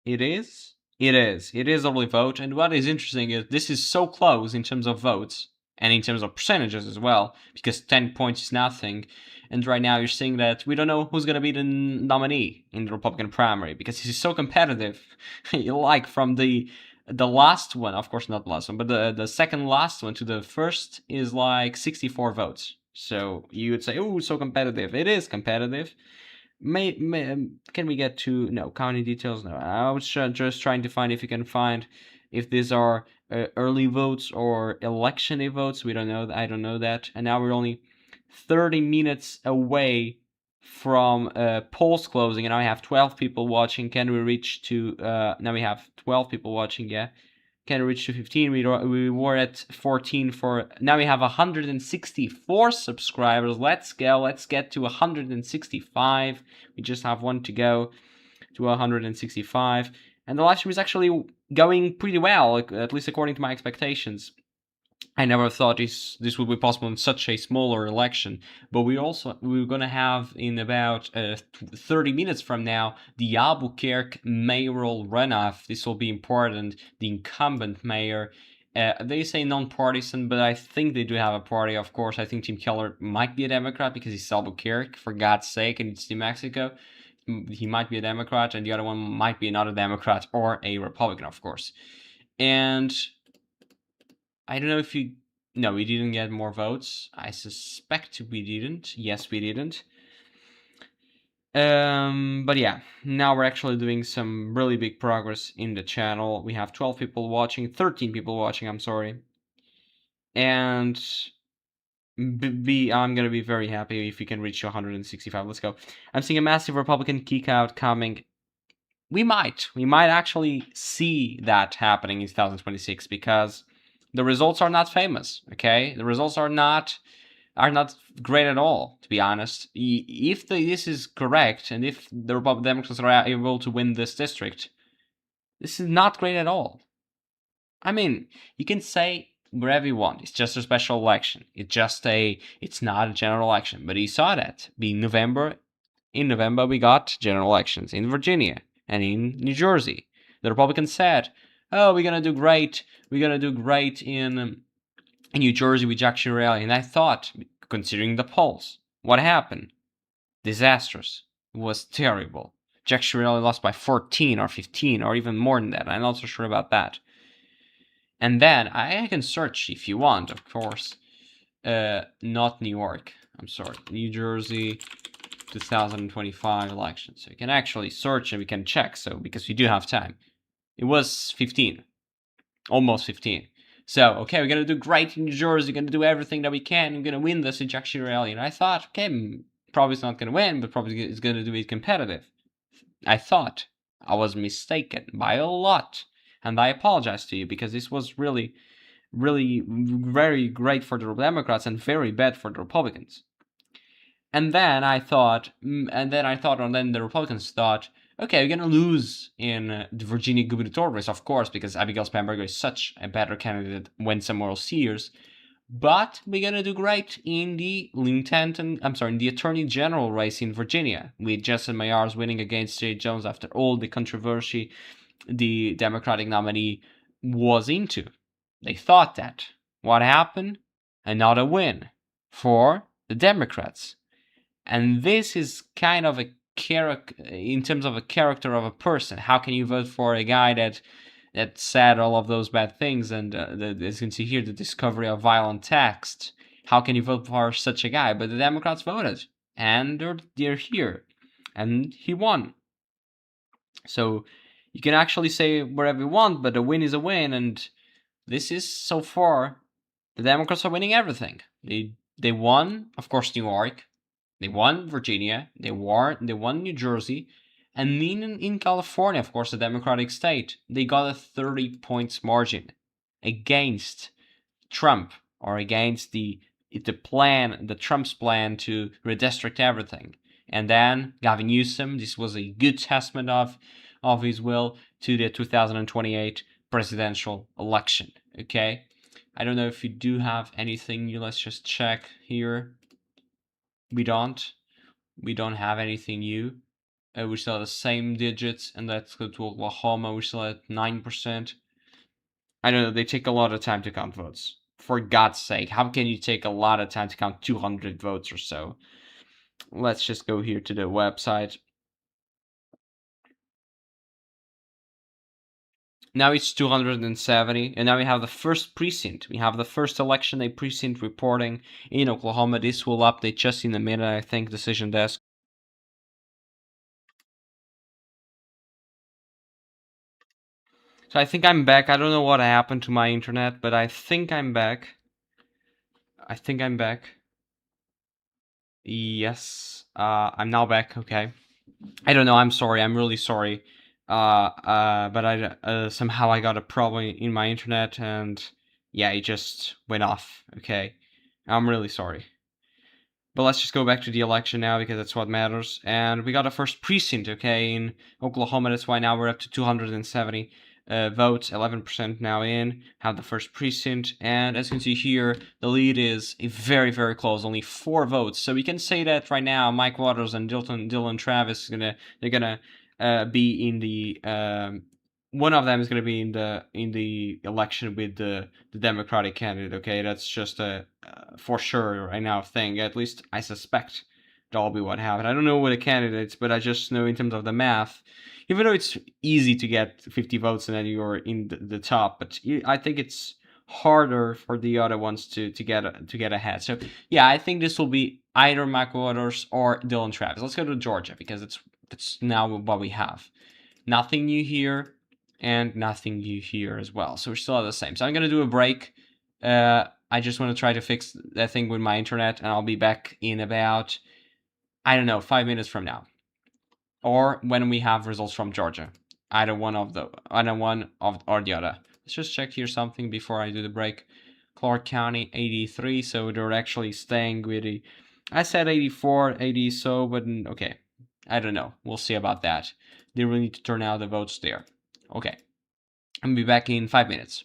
It is early vote. And what is interesting is this is so close in terms of votes and in terms of percentages as well, because 10 points is nothing. And right now you're seeing that we don't know who's going to be the nominee in the Republican primary, because this is so competitive. Like from the last one, of course not the last one, but the second last one to the first is like 64 votes. So you would say, oh, so competitive. It is competitive. Can we get to no county details? No, I was just trying to find if these are early votes or election day votes. We don't know. I don't know that. And now we're only 30 minutes away from polls closing, and now I have 12 people watching. Can we reach to now we have 12 people watching? Yeah. Can we reach to 15? We were at 14 for now. We have 164 subscribers. Let's go. Let's get to 165. We just have 1 to go to 165, and the live stream is actually going pretty well, at least according to my expectations. I never thought this would be possible in such a smaller election, but we're gonna have in about 30 minutes from now the Albuquerque Mayoral runoff. This will be important. The incumbent mayor, they say non-partisan, but I think they do have a party. Of course, I think Tim Keller might be a Democrat, because he's Albuquerque, for God's sake, and it's New Mexico. He might be a Democrat, and the other one might be another Democrat or a Republican, of course. And I don't know if no, we didn't get more votes. I suspect we didn't. Yes, we didn't. But yeah, now we're actually doing some really big progress in the channel. We have 12 people watching, 13 people watching, I'm sorry. And I'm gonna be very happy if we can reach 165. Let's go. I'm seeing a massive Republican kick out coming. We might actually see that happening in 2026, because the results are not famous, okay? The results are not great at all, to be honest. If this is correct, and if the Republican Democrats are able to win this district, this is not great at all. I mean, you can say whatever you want. It's just a special election. It's not a general election. But you saw that. In November, we got general elections in Virginia and in New Jersey. The Republicans said, oh, we're gonna do great. We're gonna do great in New Jersey with Jack Chiarelli. And I thought, considering the polls. What happened? Disastrous. It was terrible. Jack Chirac lost by 14 or 15 or even more than that. I'm not so sure about that. And then I can search if you want, of course. Not New York. I'm sorry. New Jersey 2025 election. So you can actually search and we can check. So because we do have time. It was 15. Almost 15. So, okay, we're going to do great in New Jersey. We're going to do everything that we can. We're going to win this ejection rally. And I thought, okay, probably it's not going to win, but probably it's going to do it competitive. I thought. I was mistaken by a lot. And I apologize to you because this was really, really very great for the Democrats and very bad for the Republicans. And then I thought, and then the Republicans thought, okay, we're gonna lose in the Virginia gubernatorial race, of course, because Abigail Spanberger is such a better candidate when somewhere else sears. But we're gonna do great in the in the Attorney General race in Virginia, with Justin Mayars winning against Jay Jones after all the controversy the Democratic nominee was into. They thought that. What happened? Another win for the Democrats. And this is kind of a character in terms of a character of a person. How can you vote for a guy that said all of those bad things and as you can see here, the discovery of violent text? How can you vote for such a guy? But the Democrats voted, and they're here, and he won. So you can actually say whatever you want, but a win is a win, and this is so far the Democrats are winning everything. They won, of course, New York. They won Virginia. They won New Jersey, and in California, of course, the Democratic state, they got a 30 points margin against Trump or against the Trump's plan to redistrict everything. And then Gavin Newsom, this was a good testament of his will to the 2028 presidential election. Okay, I don't know if you do have anything new. Let's just check here. We don't have anything new. We still have the same digits, and let's go to Oklahoma. We're still at 9%. I don't know, they take a lot of time to count votes. For God's sake, how can you take a lot of time to count 200 votes or so? Let's just go here to the website. Now it's 270, and now we have the first precinct. We have the first election day precinct reporting in Oklahoma. This will update just in a minute, I think, Decision Desk. So I think I'm back. I don't know what happened to my internet, but I think I'm back. Yes, I'm now back. Okay. I don't know. I'm sorry. I'm really sorry. But I somehow I got a problem in my internet, and yeah, it just went off. Okay. I'm really sorry. But let's just go back to the election now because that's what matters. And we got a first precinct, okay, in Oklahoma. That's why now we're up to 270 votes, 11% now in. Have the first precinct. And as you can see here, the lead is very, very close, only 4 votes. So we can say that right now, Mike Waters and Dylan Travis they're gonna be in the one of them is going to be in the election with the Democratic candidate. Okay, that's just a for sure right now thing. At least I suspect that'll be what happened. I don't know what the candidates, but I just know in terms of the math, even though it's easy to get 50 votes and then you're in the top, but I think it's harder for the other ones to get ahead. So yeah, I think this will be either Mike Waters or Dylan Travis. Let's go to Georgia because it's now what we have. Nothing new here and nothing new here as well. So we're still at the same. So I'm going to do a break. I just want to try to fix that thing with my internet, and I'll be back in about, I don't know, 5 minutes from now. Or when we have results from Georgia. Either one or the other. Let's just check here something before I do the break. Clark County, 83, so they're actually staying with the, I said 84, 80, so, but okay. I don't know. We'll see about that. They really need to turn out the votes there. Okay. I'm gonna be back in 5 minutes.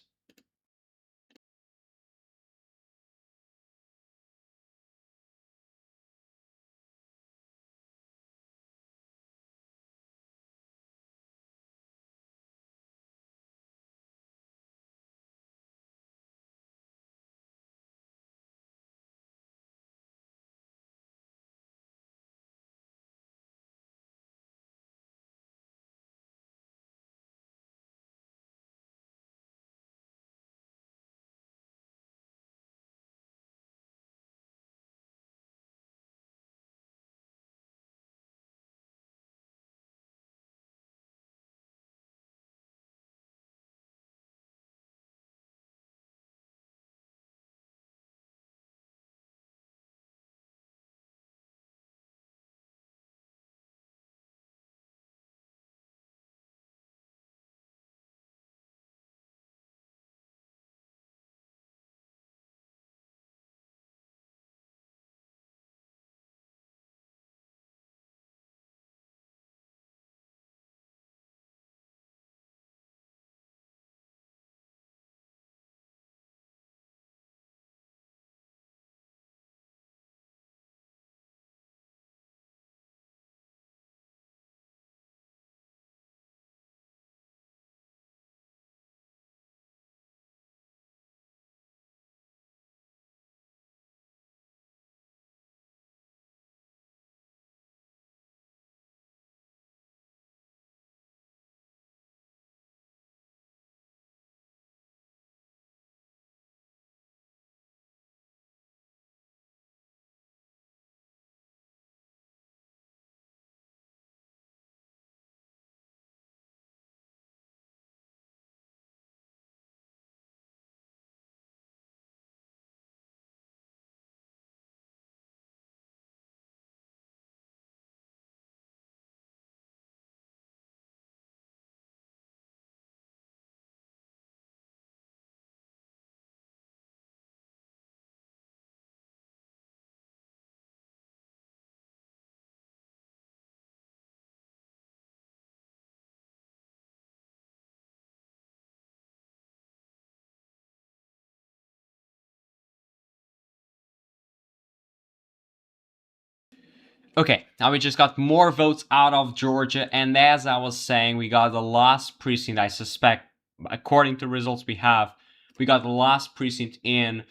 Okay, now we just got more votes out of Georgia, and as I was saying, we got the last precinct, I suspect, according to results we have, we got the last precinct in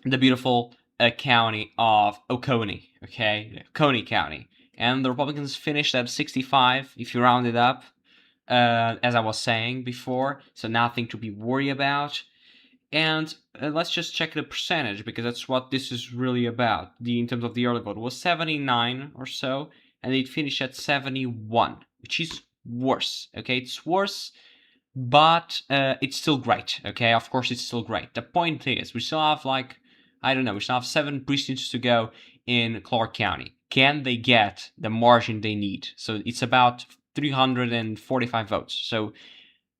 the beautiful county of Oconee, okay? Oconee County. And the Republicans finished at 65, if you round it up, as I was saying before, so nothing to be worried about. And let's just check the percentage, because that's what this is really about. In terms of the early vote, it was 79 or so, and it finished at 71, which is worse. Okay, it's worse, but it's still great. Okay, of course it's still great. The point is, we still have I don't know, we still have 7 precincts to go in Clark County. Can they get the margin they need? So it's about 345 votes. So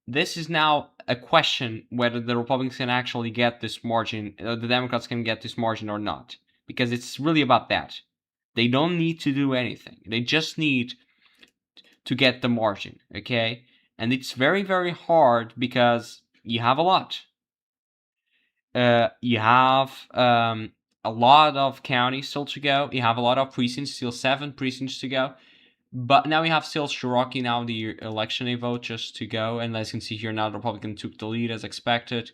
this is now a question whether the Republicans can actually get this margin, the Democrats can get this margin or not, because it's really about that. They don't need to do anything. They just need to get the margin, okay? And it's very, very hard because you have a lot. You have a lot of counties still to go. You have a lot of precincts, still 7 precincts to go. But now we have still Cherokee, now the election day vote just to go. And as you can see here, now the Republican took the lead as expected.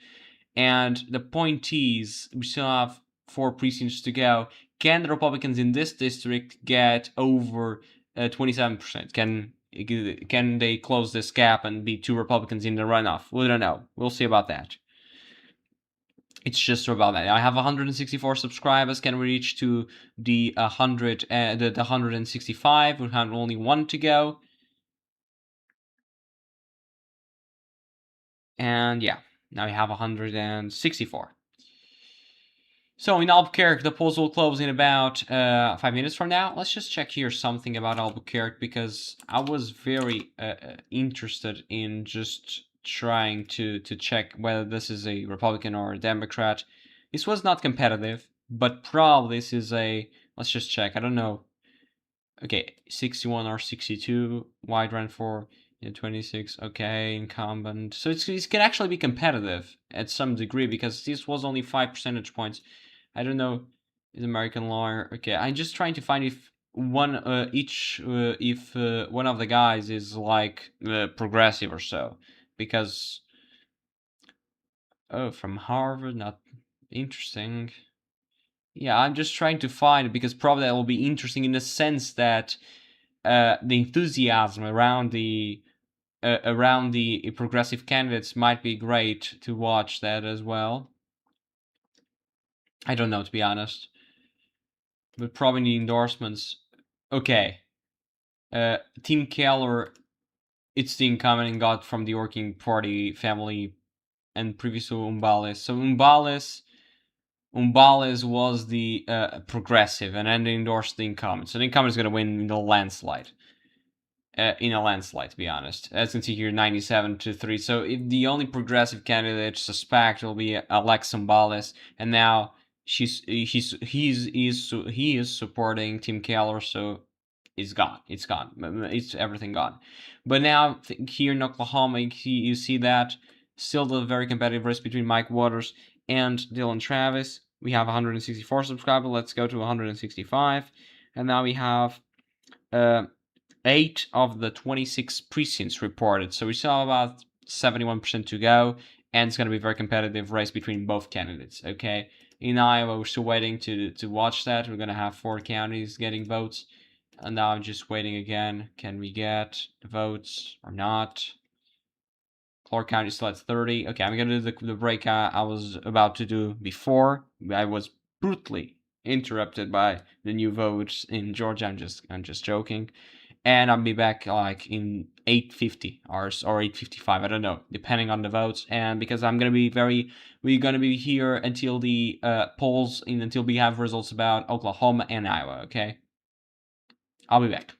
And the point is, we still have 4 precincts to go. Can the Republicans in this district get over 27%? Can they close this gap and be 2 Republicans in the runoff? We don't know. We'll see about that. It's just about that. I have 164 subscribers. Can we reach to the 165? We have only 1 to go. And yeah, now we have 164. So in Albuquerque, the polls will close in about 5 minutes from now. Let's just check here something about Albuquerque, because I was very interested in just trying to check whether this is a Republican or a Democrat. This was not competitive, but probably this is a... Let's just check. I don't know. Okay, 61 or 62. Wide run for 26. Okay, incumbent. So it can actually be competitive at some degree, because this was only 5 percentage points. I don't know. Is American lawyer? Okay, I'm just trying to find if one if one of the guys is like progressive or so, because from Harvard, not interesting. Yeah, I'm just trying to find it, because probably that will be interesting in the sense that the enthusiasm around the progressive candidates might be great to watch that as well. I don't know, to be honest, but probably the endorsements. Okay, Tim Keller, it's the incumbent got from the Working Party family, and previously Umbales. So Umbales was the progressive, and then they endorsed the incumbent. So the incumbent is going to win in a landslide. To be honest. As you can see here, 97-3. So if the only progressive candidate suspect will be Alex Umbales, and now he is supporting Tim Keller, so it's gone. It's gone. It's everything gone. But now here in Oklahoma, you see that still the very competitive race between Mike Waters and Dylan Travis. We have 164 subscribers. Let's go to 165, and now we have 8 of the 26 precincts reported. So we still have about 71% to go, and it's going to be a very competitive race between both candidates. Okay, in Iowa, we're still waiting to watch that. We're going to have 4 counties getting votes. And now I'm just waiting again. Can we get votes or not? Clark County still at 30. Okay, I'm gonna do the break I was about to do before. I was brutally interrupted by the new votes in Georgia. I'm just joking. And I'll be back like in 8:50 hours or 8:55. I don't know, depending on the votes. And because we're gonna be here until the polls until we have results about Oklahoma and Iowa. Okay, I'll be back.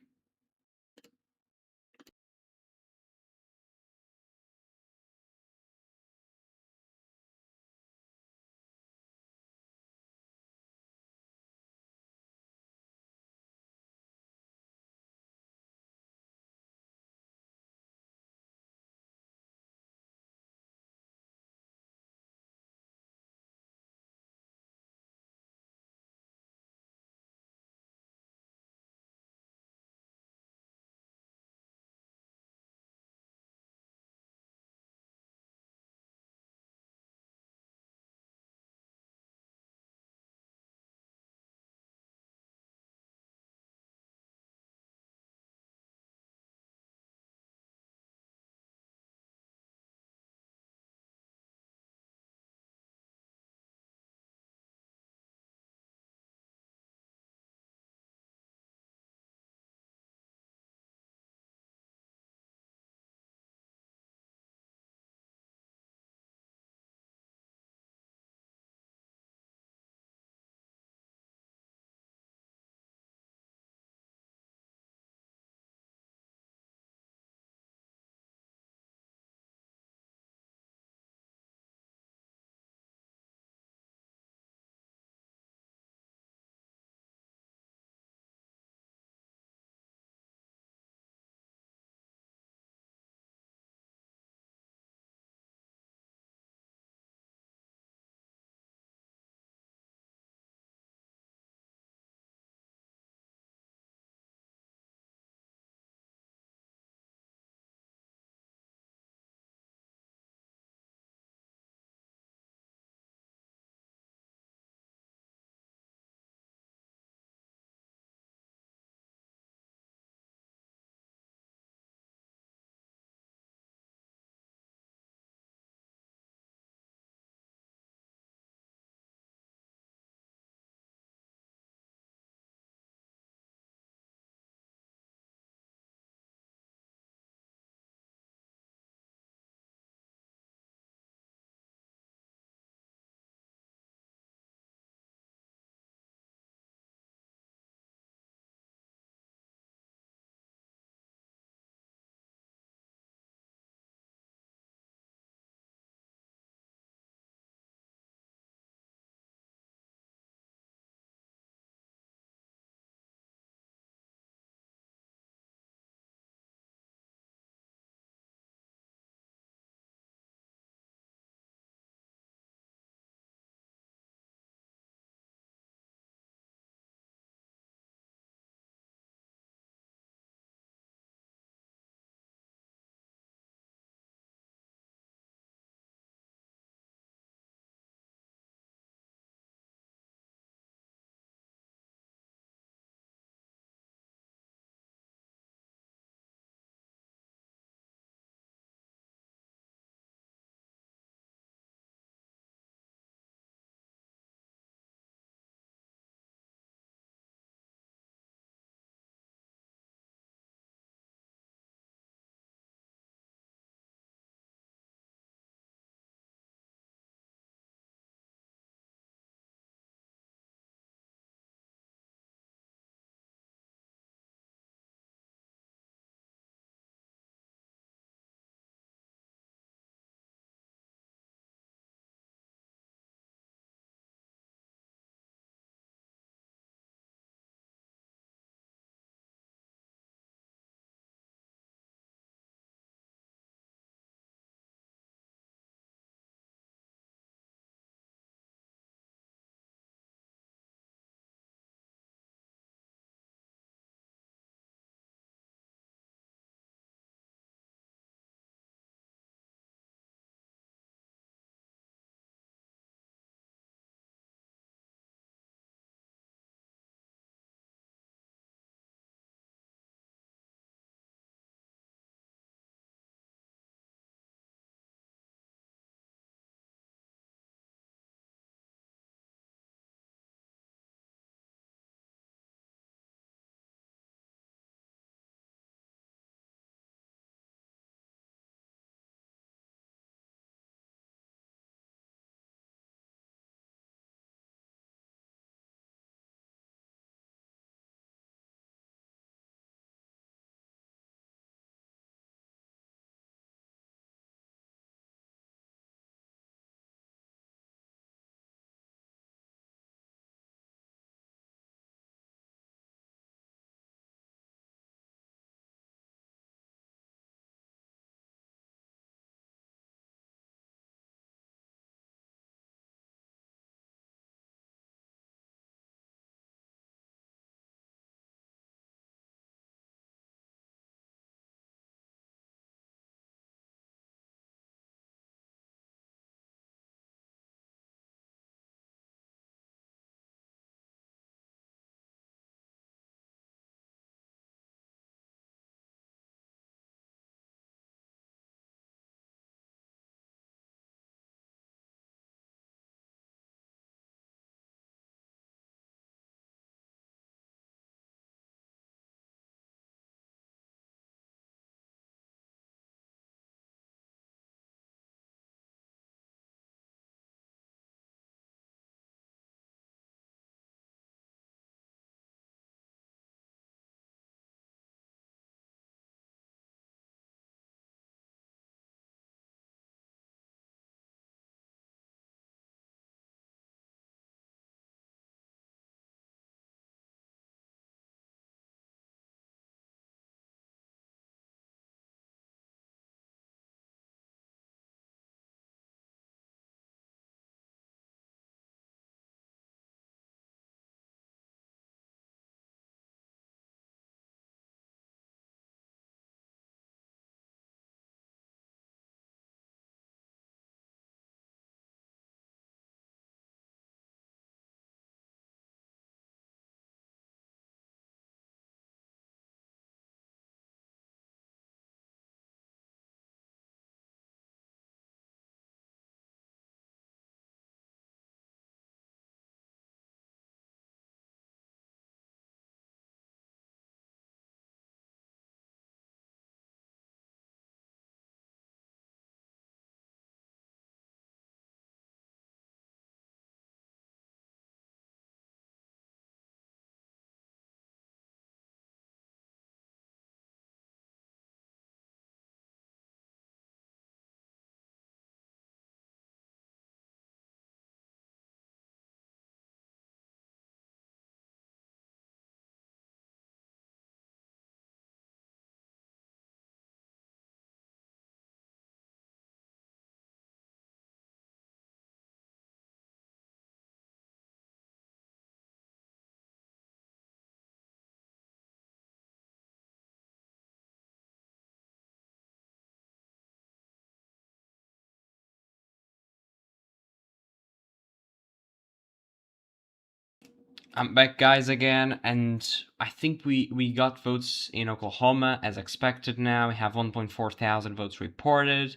I'm back, guys, again, and I think we got votes in Oklahoma as expected. Now we have 1.4 thousand votes reported,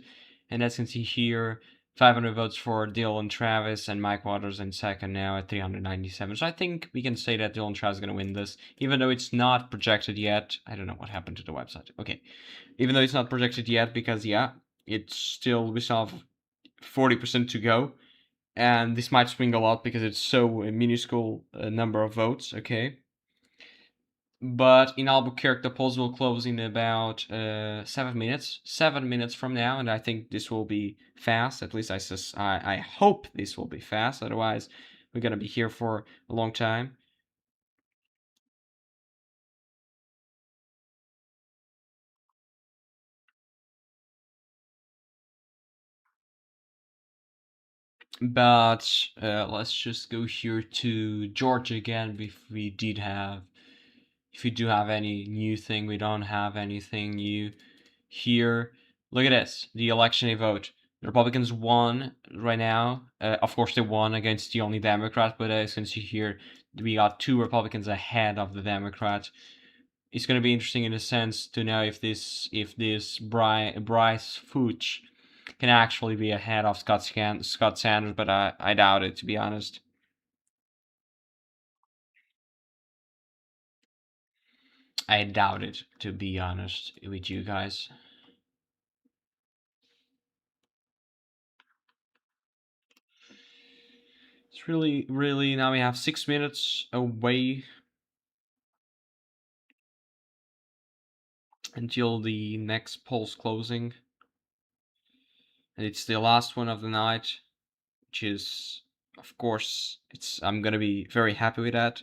and as you can see here, 500 votes for Dylan Travis and Mike Waters in second now at 397. So I think we can say that Dylan Travis is going to win this, even though it's not projected yet. I don't know what happened to the website. Okay, even though it's not projected yet, because yeah, it's still we still have 40% to go, and this might swing a lot because it's so a minuscule number of votes, okay? But in Albuquerque, the polls will close in about 7 minutes. 7 minutes from now, and I think this will be fast. At least I hope this will be fast. Otherwise, we're gonna be here for a long time. But let's just go here to Georgia again. If we do have any new thing, we don't have anything new here. Look at this, the election day vote. The Republicans won right now. Of course, they won against the only Democrat, but as you can see here, we got 2 Republicans ahead of the Democrat. It's going to be interesting in a sense to know if this Bryce Fuchs can actually be ahead of Scott Sanders, but I doubt it, to be honest. I doubt it, to be honest with you guys. It's really, now we have 6 minutes away until the next poll's closing. And it's the last one of the night, which is, of course, I'm gonna be very happy with that.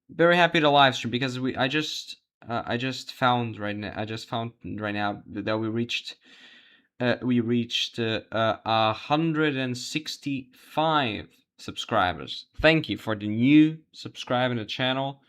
Very happy to live stream because I just found right now that we reached 165 subscribers. Thank you for the new subscribing to the channel.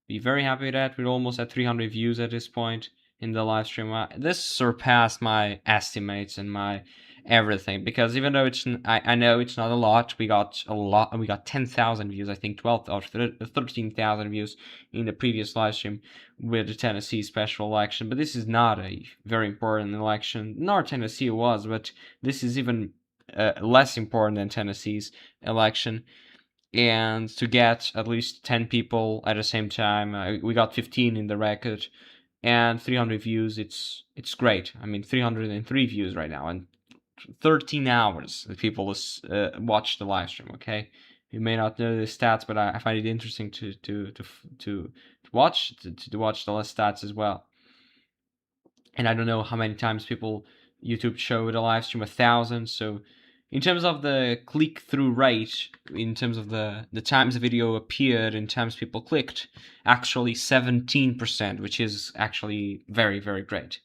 Be very happy with that. We're almost at 300 views at this point in the live stream. This surpassed my estimates and my everything, because even though I know it's not a lot, we got 10,000 views, I think 12 or 13,000 views in the previous live stream with the Tennessee special election. But this is not a very important election, nor Tennessee was, but this is even less important than Tennessee's election. And to get at least 10 people at the same time, we got 15 in the record and 300 views. It's great. I mean, 303 views right now, and 13 hours that people watch the live stream. Okay, you may not know the stats, but I find it interesting to watch the stats as well. And I don't know how many times YouTube showed a live stream, 1,000. So in terms of the click-through rate, in terms of the times the video appeared and times people clicked, actually 17%, which is actually very, very great.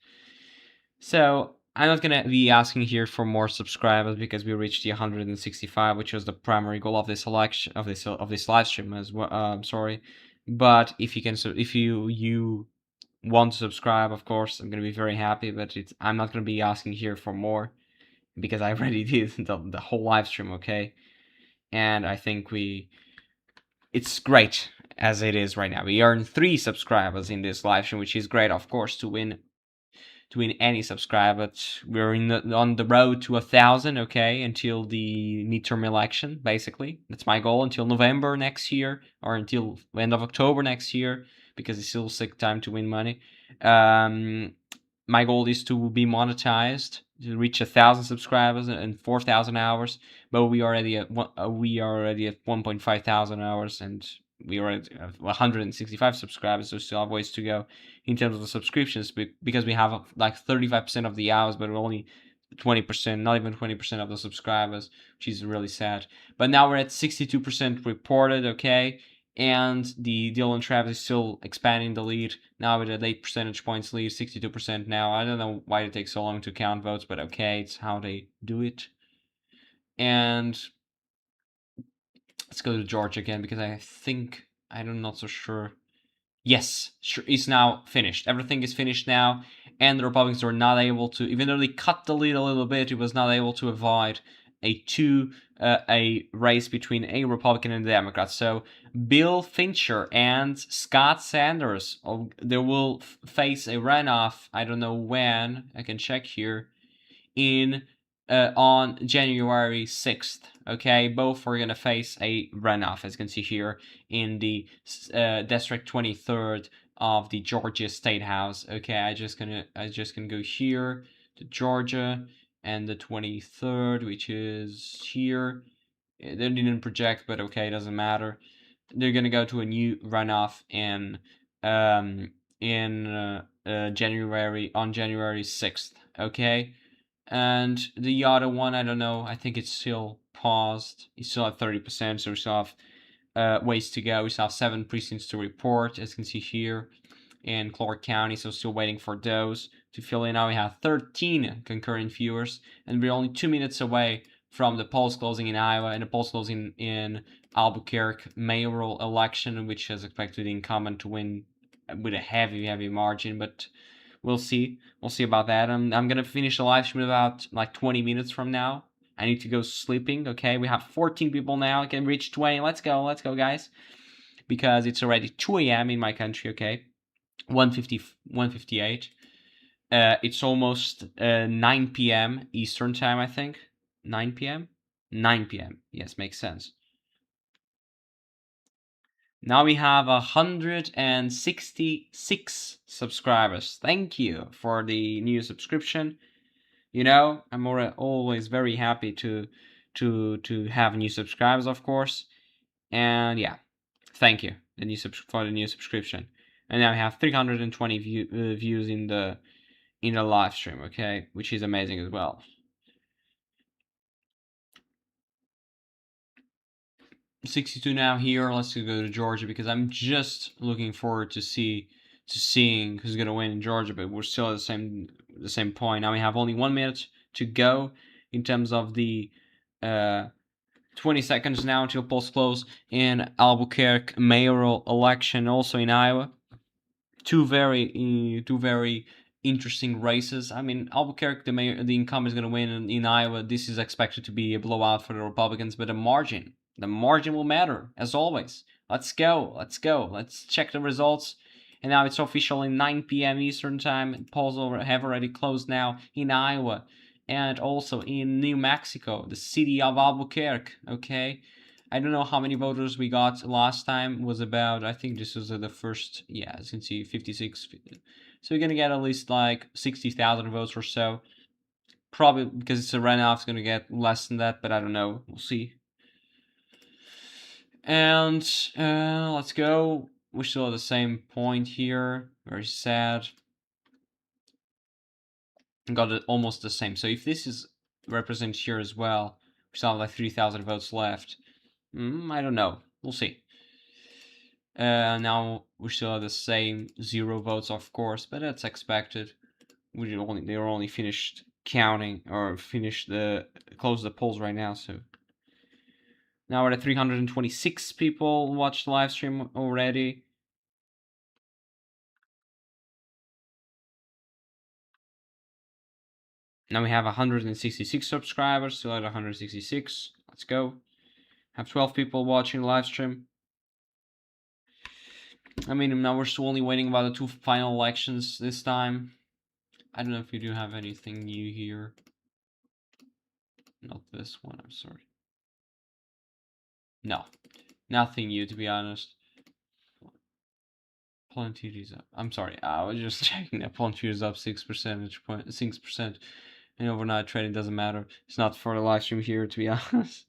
So I'm not gonna be asking here for more subscribers because we reached the 165, which was the primary goal of this election of this live stream as well. Sorry, but if you can, so if you want to subscribe, of course, I'm gonna be very happy. But I'm not gonna be asking here for more because I already did the whole live stream, okay? And I think it's great as it is right now. We earned 3 subscribers in this live stream, which is great, of course, to win any subscriber. But we're on the road to 1,000, okay, until the midterm election. Basically, that's my goal, until November next year, or until the end of October next year, because it's still sick time to win money. My goal is to be monetized, to reach 1,000 subscribers in 4,000 hours. But we are already at 1.5 thousand hours, and we are at 165 subscribers, so still have ways to go in terms of the subscriptions, because we have like 35% of the hours, but we're only 20%, not even 20% of the subscribers, which is really sad. But now we're at 62% reported, okay? And the Dylan Travis is still expanding the lead, now with an 8 percentage points lead, 62% now. I don't know why it takes so long to count votes, but okay, it's how they do it. And let's go to Georgia again, because I'm not so sure. Yes, sure, it's now finished. Everything is finished now, and the Republicans were not able to, even though they cut the lead a little bit, it was not able to avoid a race between a Republican and a Democrat. So Bill Fincher and Scott Sanders. They will face a runoff. I don't know when. I can check here. On January 6th. Okay, both are gonna face a runoff, as you can see here in the District 23rd of the Georgia State House. Okay, I just gonna go here to Georgia and the 23rd, which is here. They didn't project, but okay, it doesn't matter. They're gonna go to a new runoff in January on January 6th. Okay, and the other one, I don't know. I think it's still paused. It's still at 30%, so we still have ways to go. We still have 7 precincts to report, as you can see here in Clark County, so still waiting for those to fill in. Now we have 13 concurrent viewers, and we're only 2 minutes away from the polls closing in Iowa and the polls closing in Albuquerque mayoral election, which is expected the incumbent to win with a heavy margin, but we'll see. We'll see about that. I'm gonna finish the live stream about like 20 minutes from now. I need to go sleeping. Okay, we have 14 people now. I can reach 20. Let's go, guys, because it's already 2 a.m. in my country. Okay, 1:58. It's almost 9 p.m. Eastern time, I think. 9 p.m. 9 p.m. Yes, makes sense. Now we have 166 subscribers. Thank you for the new subscription. You know, I'm always very happy to have new subscribers, of course. And yeah, thank you for the new subscription. And now we have 320 views in the live stream. Okay, which is amazing as well. 62 now here. Let's go to Georgia because I'm just looking forward to seeing who's gonna win in Georgia. But we're still at the same point. Now we have only 1 minute to go in terms of the 20 seconds now until polls close in Albuquerque mayoral election, also in Iowa. Two very interesting races. I mean, Albuquerque, the incumbent is going to win in Iowa. This is expected to be a blowout for the Republicans, but the margin will matter as always. Let's go. Let's check the results. And now it's officially 9 p.m. Eastern time. Polls have already closed now in Iowa and also in New Mexico, the city of Albuquerque. Okay. I don't know how many voters we got last time. It was about, I think this was the first, yeah, as you can see, 56. So we're going to get at least like 60,000 votes or so. Probably because it's a runoff, it's going to get less than that, but I don't know. We'll see. And let's go. We're still at the same point here. Very sad. Got it almost the same. So if this is represented here as well, we still have like 3,000 votes left. I don't know. We'll see. Now we still have the same 0 votes, of course, but that's expected. They were only finished counting or close the polls right now. So now we're at 326 people watched the live stream already. Now we have 166 subscribers, still at 166. Let's go. Have 12 people watching the live stream. I mean, now we're still only waiting about the 2 final elections this time. I don't know if you do have anything new here. Not this one, I'm sorry. No, nothing new, to be honest. Palantir is up. I'm sorry, I was just checking that Palantir is up 6%. And overnight trading doesn't matter. It's not for the live stream here, to be honest.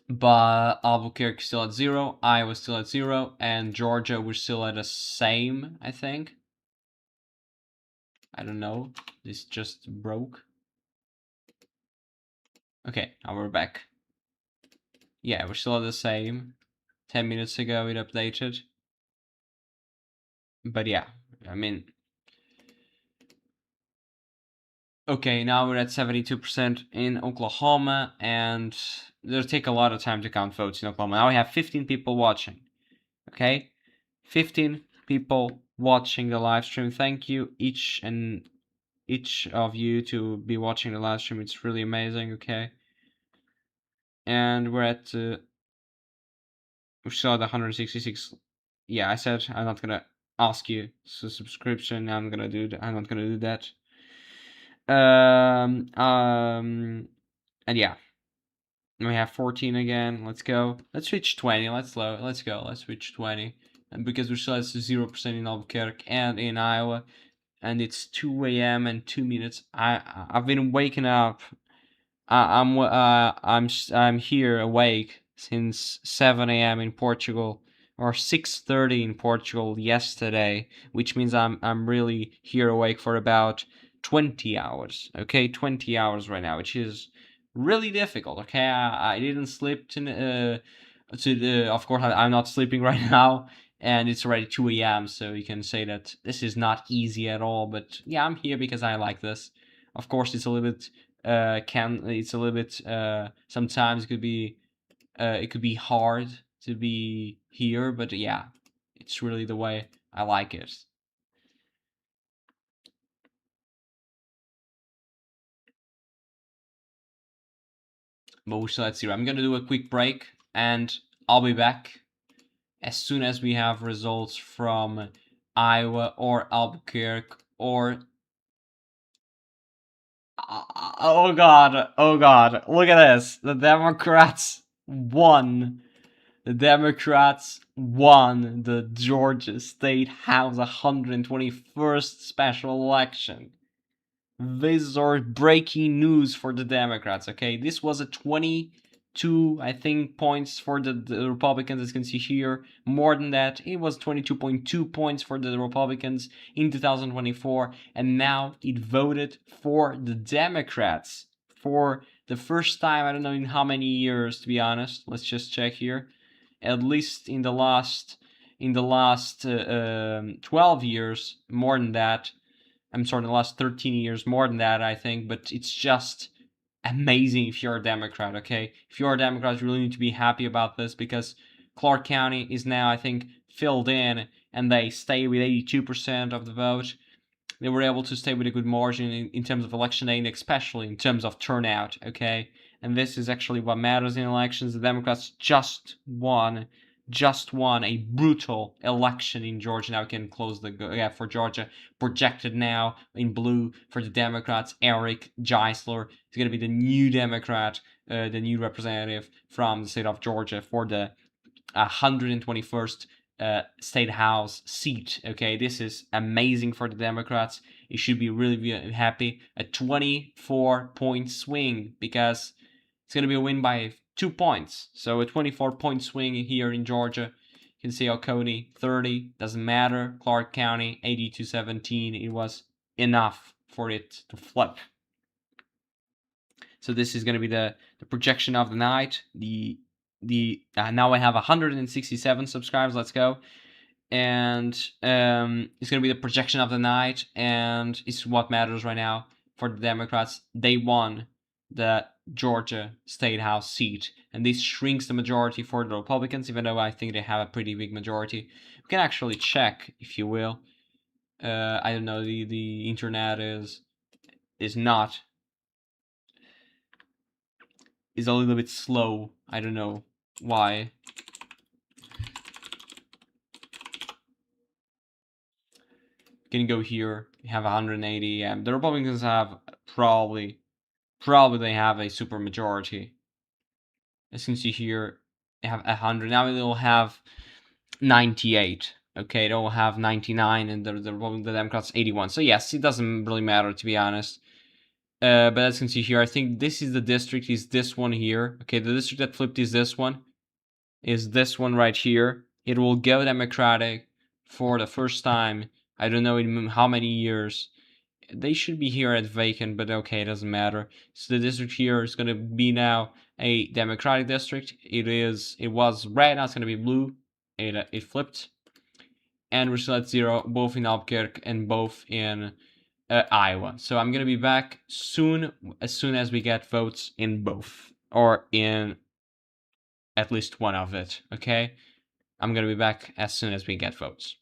But Albuquerque still at 0, Iowa still at 0, and Georgia we're still at the same, I think. I don't know. This just broke. Okay, now we're back. Yeah, we're still at the same. 10 minutes ago it updated. But yeah, I mean... Okay, now we're at 72% in Oklahoma, and it'll take a lot of time to count votes in Oklahoma. Now we have 15 people watching. Okay? 15 people watching the live stream. Thank you, each of you, to be watching the live stream. It's really amazing, okay? and we're at we saw the 166. Yeah, I said I'm not gonna ask you subscription. I'm gonna do that. I'm not gonna do that. And yeah, we have 14 again. Let's go. Let's reach 20. Let's go. Let's reach 20. And because we still have 0% in Albuquerque and in Iowa, and it's 2 a.m. and 2 minutes. I've been waking up. I'm here awake since 7 a.m. in Portugal, or 6:30 in Portugal yesterday, which means I'm really here awake for about 20 hours. Okay, 20 hours right now, which is really difficult. Okay, I didn't sleep to the. Of course, I'm not sleeping right now, and it's already 2 a.m. So you can say that this is not easy at all. But yeah, I'm here because I like this. Of course, it's a little bit it's a little bit sometimes it could be hard to be here, but yeah, it's really the way I like it. But let's see. I'm gonna do a quick break, and I'll be back as soon as we have results from Iowa or Albuquerque or oh god, look at this. The Democrats won. The Democrats won the Georgia State House 121st special election. These are breaking news for the Democrats, okay? This was a 22, I think, points for the Republicans, as you can see here. More than that, it was 22.2 points for the Republicans in 2024, and now it voted for the Democrats for the first time, I don't know in how many years, to be honest. Let's just check here. At least in the last 12 years, more than that. I'm sorry, in the last 13 years, more than that, I think. But it's just amazing if you're a Democrat, okay? If you're a Democrat, you really need to be happy about this because Clark County is now, I think, filled in and they stay with 82% of the vote. They were able to stay with a good margin in terms of election day and especially in terms of turnout, okay? And this is actually what matters in elections. The Democrats just won a brutal election in Georgia. Now we can close the gap for Georgia. Projected now in blue for the Democrats. Eric Geisler is going to be the new Democrat, the new representative from the state of Georgia for the 121st state house seat. Okay, this is amazing for the Democrats. It should be really happy. A 24-point swing because it's going to be a win by 2 points. So a 24-point swing here in Georgia. You can see Oconee 30, doesn't matter. Clark County 80-17. It was enough for it to flip. So this is going to be the projection of the night. Now I have 167 subscribers. Let's go. And it's going to be the projection of the night, and it's what matters right now for the Democrats. They won the Georgia State House seat, and this shrinks the majority for the Republicans, even though I think they have a pretty big majority. We can actually check, if you will. I don't know, the internet is not is a little bit slow. I don't know why. Can go here. You have 180. The Republicans have probably they have a super majority. As you can see here, they have 100. Now they'll have 98. Okay, they'll have 99, and the Democrats 81. So yes, it doesn't really matter to be honest. But as you can see here, I think this is the district. Is this one here? Okay, the district that flipped is this one. Is this one right here? It will go Democratic for the first time. I don't know in how many years. They should be here at vacant, but okay, it doesn't matter. So the district here is going to be now a Democratic district. It was red, now it's going to be blue. It flipped. And we're still at 0, both in Albuquerque and both in Iowa. So I'm going to be back soon as we get votes in both, or in at least one of it, okay? I'm going to be back as soon as we get votes.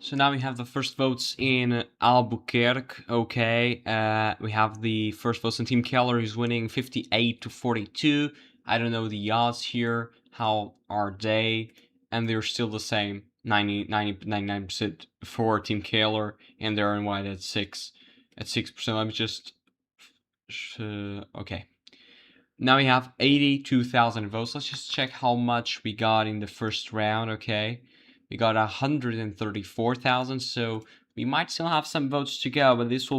So now we have the first votes in Albuquerque. Okay, we have the first votes in Team Keller, who's winning 58 to 42. I don't know the odds here. How are they? And they're still the same, 99% for Team Keller, and they're in white at 6%. Let me just okay. Now we have 82,000 votes. Let's just check how much we got in the first round. Okay, we got 134,000, so we might still have some votes to go, but this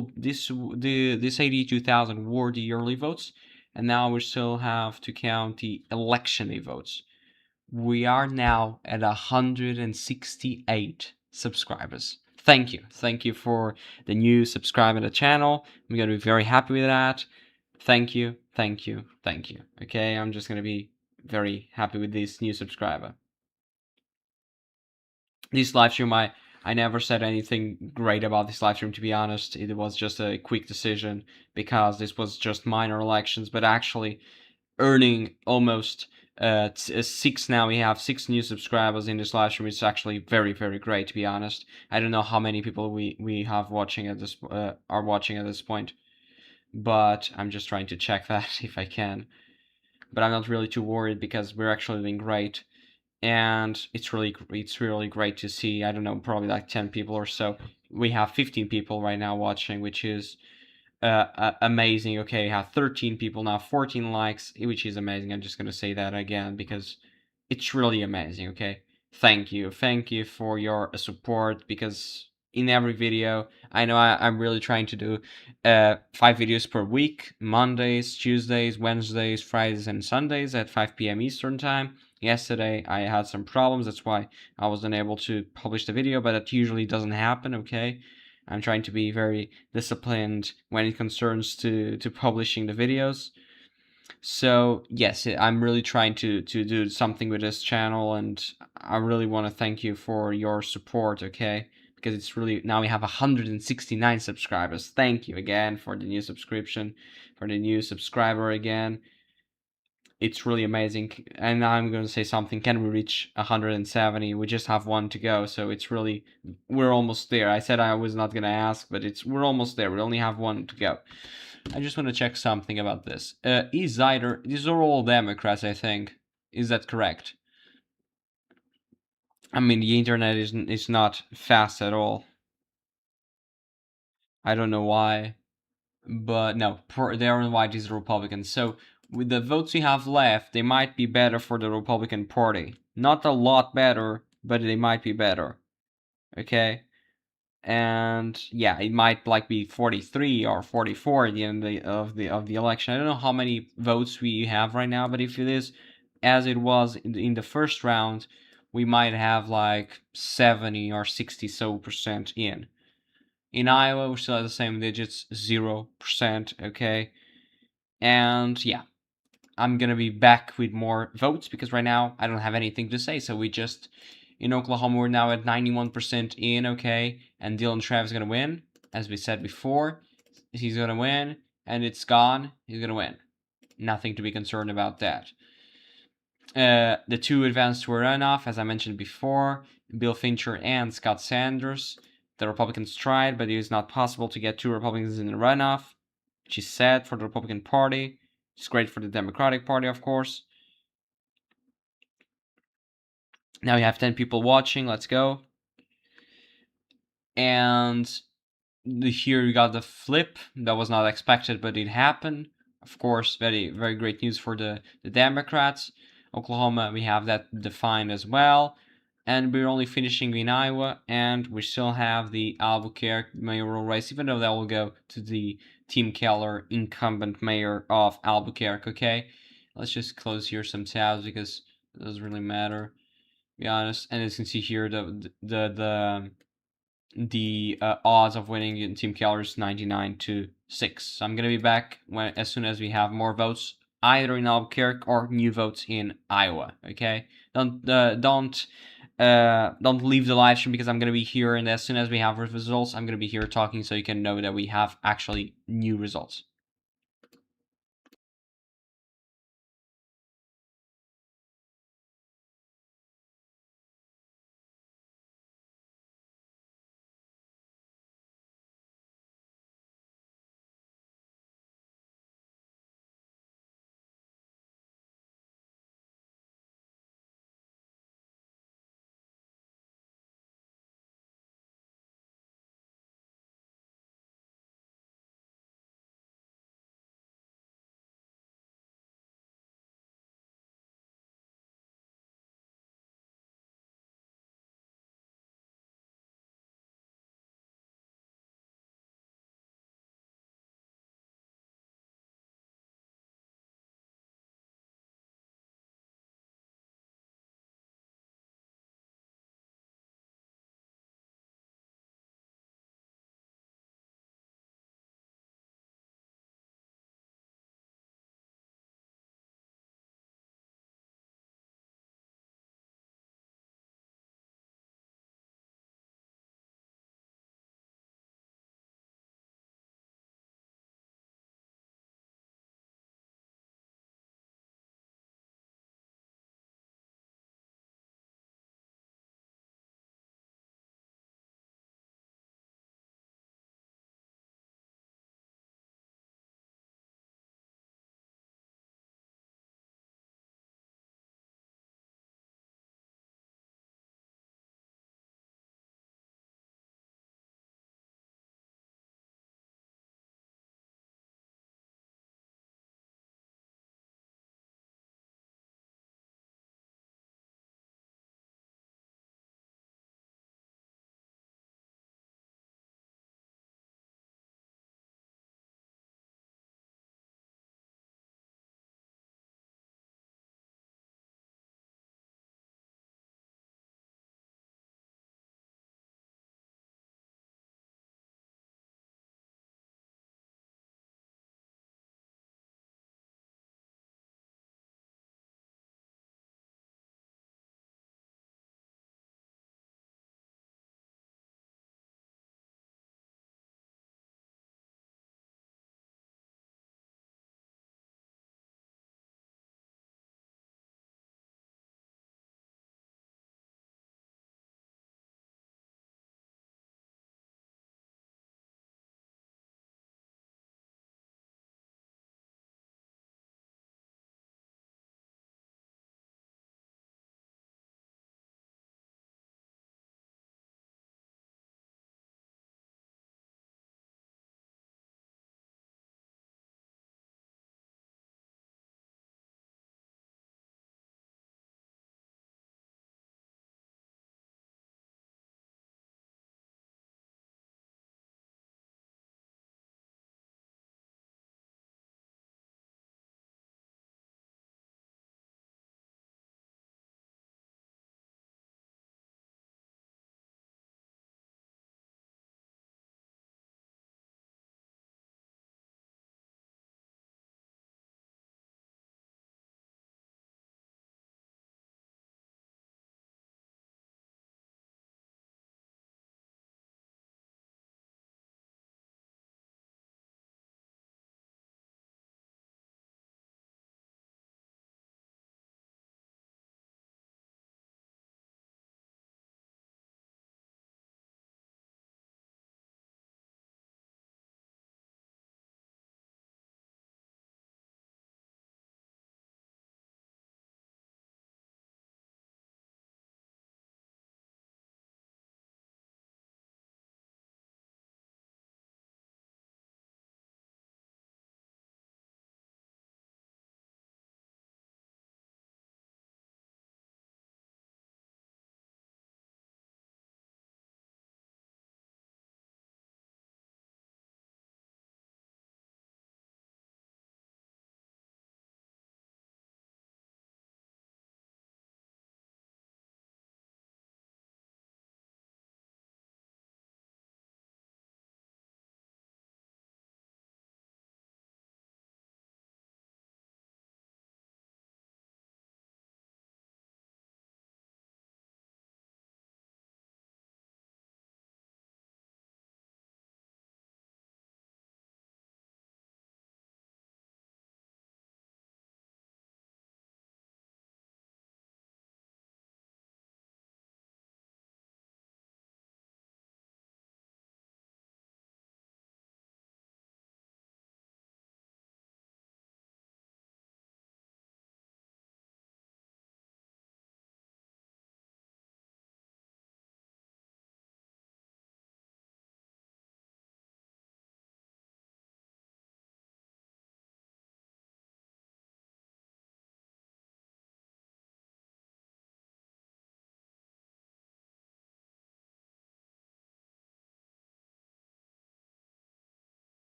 82,000 were the early votes, and now we still have to count the election day votes. We are now at 168 subscribers. Thank you for the new subscriber to the channel. I'm gonna be very happy with that. Thank you. Okay, I'm just gonna be very happy with this new subscriber. This live stream, I never said anything great about this live stream, to be honest. It was just a quick decision because this was just minor elections, but actually earning almost six. Now we have 6 new subscribers in this live stream. It's actually very great, to be honest. I don't know how many people we have watching at this are watching at this point, but I'm just trying to check that if I can. But I'm not really too worried because we're actually doing great, and it's really great to see. I don't know, probably like 10 people or so. We have 15 people right now watching, which is amazing. Okay, we have 13 people now, 14 likes, which is amazing. I'm just gonna say that again because it's really amazing. Okay, thank you for your support, because in every video, I know I'm really trying to do 5 videos per week: Mondays, Tuesdays, Wednesdays, Fridays, and Sundays at 5 p.m. Eastern time. Yesterday I had some problems, that's why I wasn't able to publish the video, but that usually doesn't happen. Okay, I'm trying to be very disciplined when it concerns to publishing the videos. So yes, I'm really trying to do something with this channel, and I really want to thank you for your support. Okay, because it's really, now we have 169 subscribers. Thank you again for the new subscription, for the new subscriber again. It's really amazing. And I'm going to say something: can we reach 170? We just have one to go, so it's really, we're almost there. I said I was not going to ask, but we're almost there. We only have one to go. I just want to check something about this. These are all Democrats, I think. Is that correct? I mean, the internet is not fast at all. I don't know why, but no, they're in white, these Republicans. So with the votes we have left, they might be better for the Republican Party. Not a lot better, but they might be better. Okay? And yeah, it might like be 43 or 44 at the end of the election. I don't know how many votes we have right now, but if it is as it was in the first round, we might have like 70 or 60% in. In Iowa, we still have the same digits, 0%. Okay, and yeah, I'm gonna be back with more votes because right now I don't have anything to say. So we just, in Oklahoma, we're now at 91% in. Okay, and Dylan Travis is gonna win, as we said before. He's gonna win, and it's gone. He's gonna win. Nothing to be concerned about that. The 2 advanced to a runoff, as I mentioned before: Bill Fincher and Scott Sanders. The Republicans tried, but it is not possible to get 2 Republicans in the runoff, which is sad for the Republican Party. It's great for the Democratic Party, of course. Now we have 10 people watching. Let's go. And here we got the flip. That was not expected, but it happened. Of course, very great news for the Democrats. Oklahoma, we have that defined as well. And we're only finishing in Iowa, and we still have the Albuquerque mayoral race, even though that will go to the Team Keller incumbent mayor of Albuquerque. Okay, let's just close here some tabs because it doesn't really matter, to be honest. And as you can see here, the odds of winning in Team Keller is 99 to 6. So I'm gonna be back as soon as we have more votes, either in Albuquerque or new votes in Iowa. Okay, don't leave the live stream because I'm gonna be here, and as soon as we have results, I'm gonna be here talking so you can know that we have actually new results.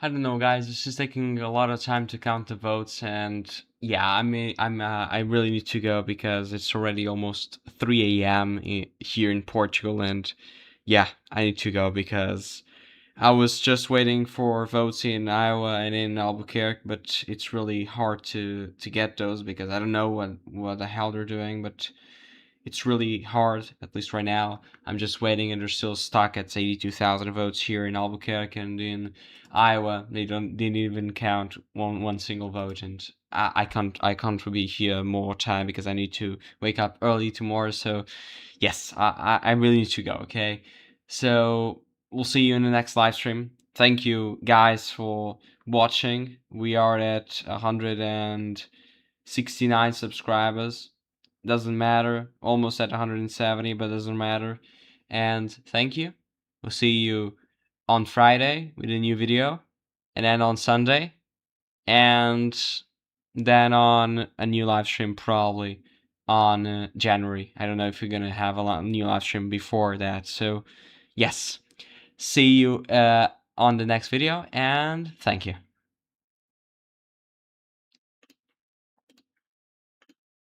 I don't know, guys. It's just taking a lot of time to count the votes, and yeah, I really need to go because it's already almost 3 a.m. Here in Portugal, and yeah, I need to go because I was just waiting for votes in Iowa and in Albuquerque, but it's really hard to get those because I don't know what the hell they're doing, but it's really hard, at least right now. I'm just waiting, and they're still stuck at 82,000 votes here in Albuquerque, and in Iowa they didn't even count one single vote, and I can't be here more time because I need to wake up early tomorrow. So yes, I really need to go. Okay, so we'll see you in the next live stream. Thank you guys for watching. We are at 169 subscribers. Doesn't matter. Almost at 170, but doesn't matter. And thank you. We'll see you on Friday with a new video, and then on Sunday, and then on a new live stream probably on January. I don't know if we're gonna have a new live stream before that. So yes, see you on the next video, and thank you.